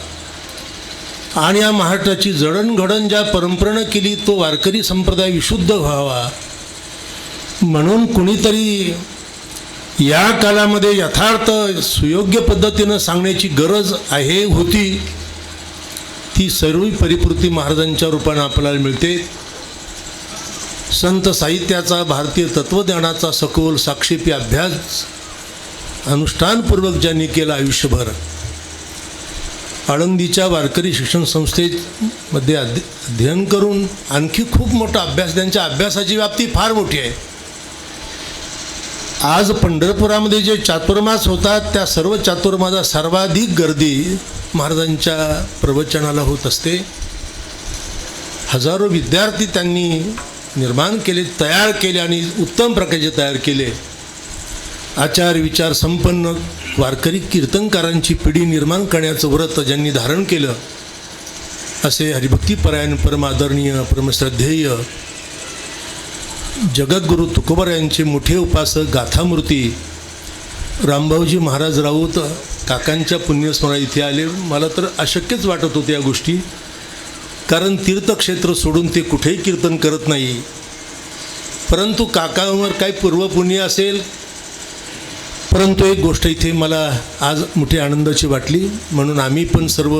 आणि या महाराष्ट्राची जडणघडण ज्या परंपरेनं केली तो वारकरी संप्रदाय विशुद्ध व्हावा, म्हणून कुणीतरी या कालामध्ये यथार्थ सुयोग्य पद्धतीनं सांगण्याची गरज आहे होती. ती सर्व परिपूर्ती महाराजांच्या रूपानं आपल्याला मिळते. संत साहित्याचा, भारतीय तत्त्वज्ञानाचा सखोल साक्षेपी अभ्यास अनुष्ठानपूर्वक ज्यांनी केला आयुष्यभर, आळंदीच्या वारकरी शिक्षण संस्थेमध्ये अध्ययन करून आणखी खूप मोठा अभ्यास, त्यांच्या अभ्यासाची व्याप्ती फार मोठी आहे. आज पंढरपुरामध्ये जे चातुर्मास होतात, त्या सर्व चातुर्मासात सर्वाधिक गर्दी महाराजांच्या प्रवचनाला होत असते. हजारो विद्यार्थी त्यांनी निर्माण केले, तयार केले आणि उत्तम प्रकारचे तयार केले. आचार विचार संपन्न वारकरी कीर्तनकारांची पिढी निर्माण करण्याचं व्रत ज्यांनी धारण केलं, असे हरिभक्तीपरायण, परमादरणीय, परमश्रद्धेय जगद्गुरू तुकोबारायांचे मोठे उपासक, गाथामूर्ती रामभाऊजी महाराज राऊत काकांच्या पुण्यस्मरण इथे आले. मला तर अशक्यच वाटत होते या गोष्टी, कारण तीर्थक्षेत्र सोडून ते कुठेही कीर्तन करत नाही. परंतु काकांवर काही पूर्वपुण्य असेल. परंतु एक गोष्ट इथे मला आज मोठी आनंदाची वाटली, म्हणून आम्ही पण सर्व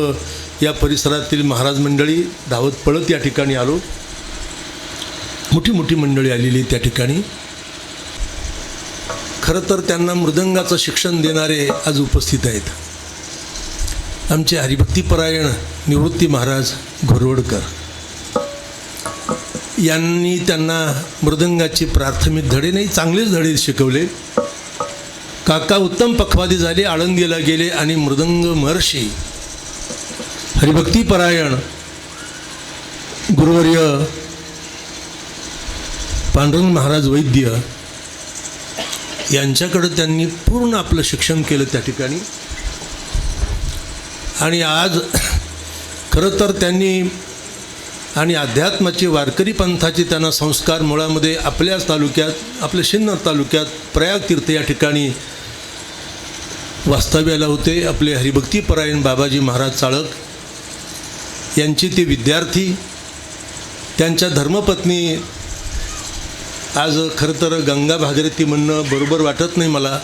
या परिसरातील महाराज मंडळी धावत पळत या ठिकाणी आलो. मोठी मोठी मंडळी आलेली त्या ठिकाणी. खरं तर त्यांना मृदंगाचं शिक्षण देणारे आज उपस्थित आहेत. आमचे हरिभक्तीपरायण निवृत्ती महाराज घोरवडकर यांनी त्यांना मृदंगाचे प्राथमिक धडे नाही, चांगलेच धडे शिकवले. काका उत्तम पखवादी झाले, आळंदीला गेले आणि मृदंग महर्षी हरिभक्तीपरायण गुरुवर्य पांडुरंग महाराज वैद्य यांच्याकडे त्यांनी पूर्ण आपलं शिक्षण केलं त्या ठिकाणी. आणि आज खरं तर त्यांनी आणि अध्यात्माचे, वारकरी पंथाचे त्यांना संस्कार मुळामध्ये आपल्याच तालुक्यात, आपल्या सिन्नर तालुक्यात प्रयाग तीर्थ या ठिकाणी वास्तव्याला होते. आपले हरिभक्तीपरायण बाबाजी महाराज चाळक यांचे ते विद्यार्थी, त्यांच्या धर्मपत्नी, आज खरं तर गंगा भागीरथी म्हणणं बरोबर वाटत नाही मला,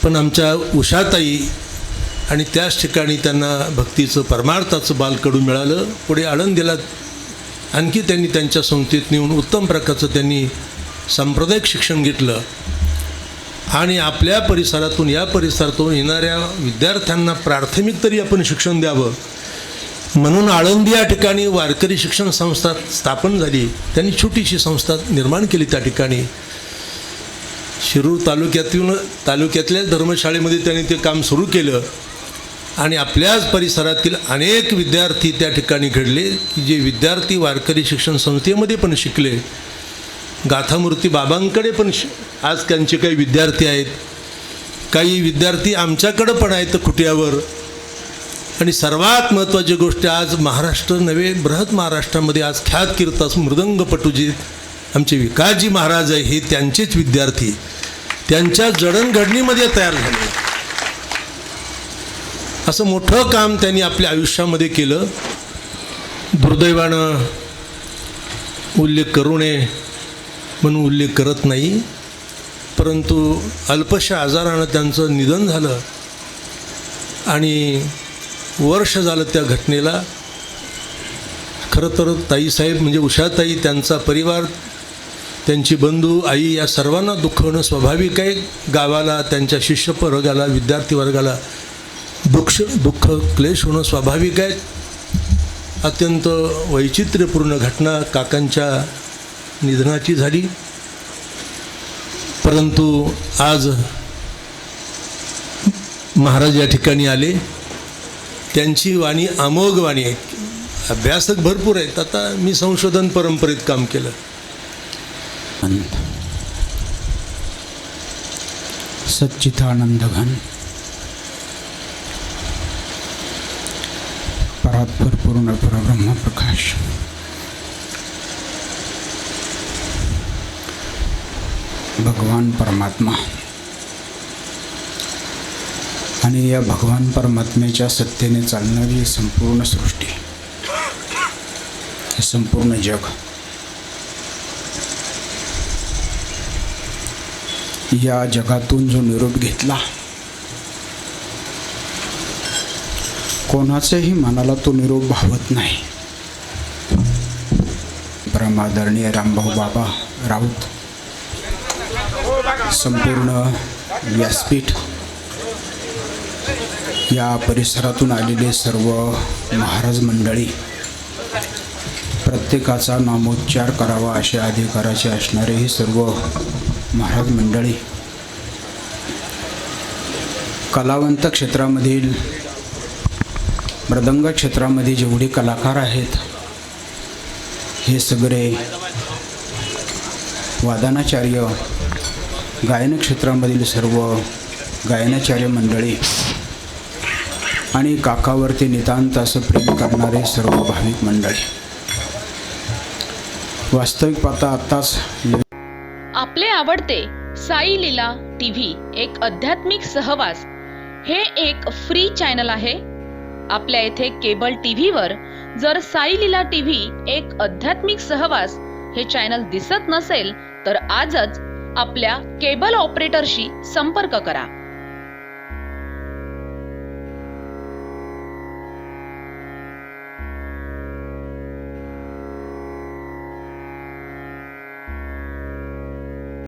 पण आमच्या उषाताई, आणि त्याच ठिकाणी त्यांना भक्तीचं, परमार्थाचं बालकडू मिळालं. पुढे आळंदीला आणखी त्यांनी त्यांच्या संस्थेत नेऊन उत्तम प्रकारचं त्यांनी सांप्रदायिक शिक्षण घेतलं. आणि आपल्या परिसरातून, या परिसरातून येणाऱ्या विद्यार्थ्यांना प्राथमिक तरी आपण शिक्षण द्यावं, म्हणून आळंदी या ठिकाणी वारकरी शिक्षण संस्था स्थापन झाली. त्यांनी छोटीशी संस्था निर्माण केली त्या ठिकाणी. शिरूर तालुक्यातल्या धर्मशाळेमध्ये त्यांनी ते काम सुरू केलं आणि आपल्याच परिसरातील अनेक विद्यार्थी त्या ठिकाणी घडले की जे विद्यार्थी वारकरी शिक्षण संस्थेमध्ये पण शिकले. गाथामूर्ती बाबांकडे पण आज त्यांचे काही विद्यार्थी आहेत. काही विद्यार्थी आमच्याकडं पण आहेत कुट्यावर. आणि सर्वात महत्त्वाची गोष्ट आज महाराष्ट्र नव्हे बृहत महाराष्ट्रामध्ये आज ख्यात कीर्तन मृदंगपटू जे आमचे विकासजी महाराज आहे हे त्यांचेच विद्यार्थी त्यांच्या जडणघडणीमध्ये तयार झाले. असं मोठं काम त्यांनी आपल्या आयुष्यामध्ये केलं. दुर्दैवानं उल्लेख करू नये म्हणून उल्लेख करत नाही, परंतु अल्पशा आजारानं त्यांचं निधन झालं आणि वर्ष झालं त्या घटनेला. खरं तर ताईसाहेब म्हणजे उषाताई, त्यांचा परिवार, त्यांची बंधू, आई या सर्वांना दुःख होणं स्वाभाविक आहे. गावाला, त्यांच्या शिष्य वर्गाला, विद्यार्थी वर्गाला दुःख क्लेश होणं स्वाभाविक आहे. अत्यंत वैचित्र्यपूर्ण घटना काकांच्या निधनाची झाली. परंतु आज महाराज या ठिकाणी आले. त्यांची वाणी अमोघ वाणी आहे. अभ्यासक भरपूर आहेत. आता मी संशोधन परंपरेत काम केलं. सच्चिदानंद घन परात्पर पूर्ण परब्रह्म प्रकाश भगवान परमात्मा आणि या भगवान परमात्म्याच्या सत्तेने चालणारी संपूर्ण सृष्टी, हे संपूर्ण जग, या जगातून जो निरोप घेतला, कोणाच्याही मनाला तो निरोप भावत नाही. परमादरणीय रामभाऊ बाबा राऊत, संपूर्ण व्यासपीठ, या परिसरातून आलेले सर्व महाराज मंडळी, प्रत्येकाचा नामोच्चार करावा अशा अधिकाराचे असणारे ही सर्व महाराज मंडळी, कलावंत क्षेत्रामधील, मृदंग क्षेत्रामध्ये जेवढे कलाकार आहेत, हे सगळे वादनाचार्य, गायन क्षेत्रामधील सर्व गायनाचार्य मंडळी आणि काकावरती नितांत असं प्रेम करणारे सर्व भाविक मंडळी, वास्तविक पाहता आत्ताच आपले आवडते साई लीला टीव्ही एक आध्यात्मिक सहवास हे एक फ्री चॅनल आहे. आपल्या येथे केबल टीव्हीवर जर साई लीला टीव्ही एक आध्यात्मिक सहवास हे चॅनल दिसत नसेल तर आजच आपल्या केबल ऑपरेटरशी संपर्क करा.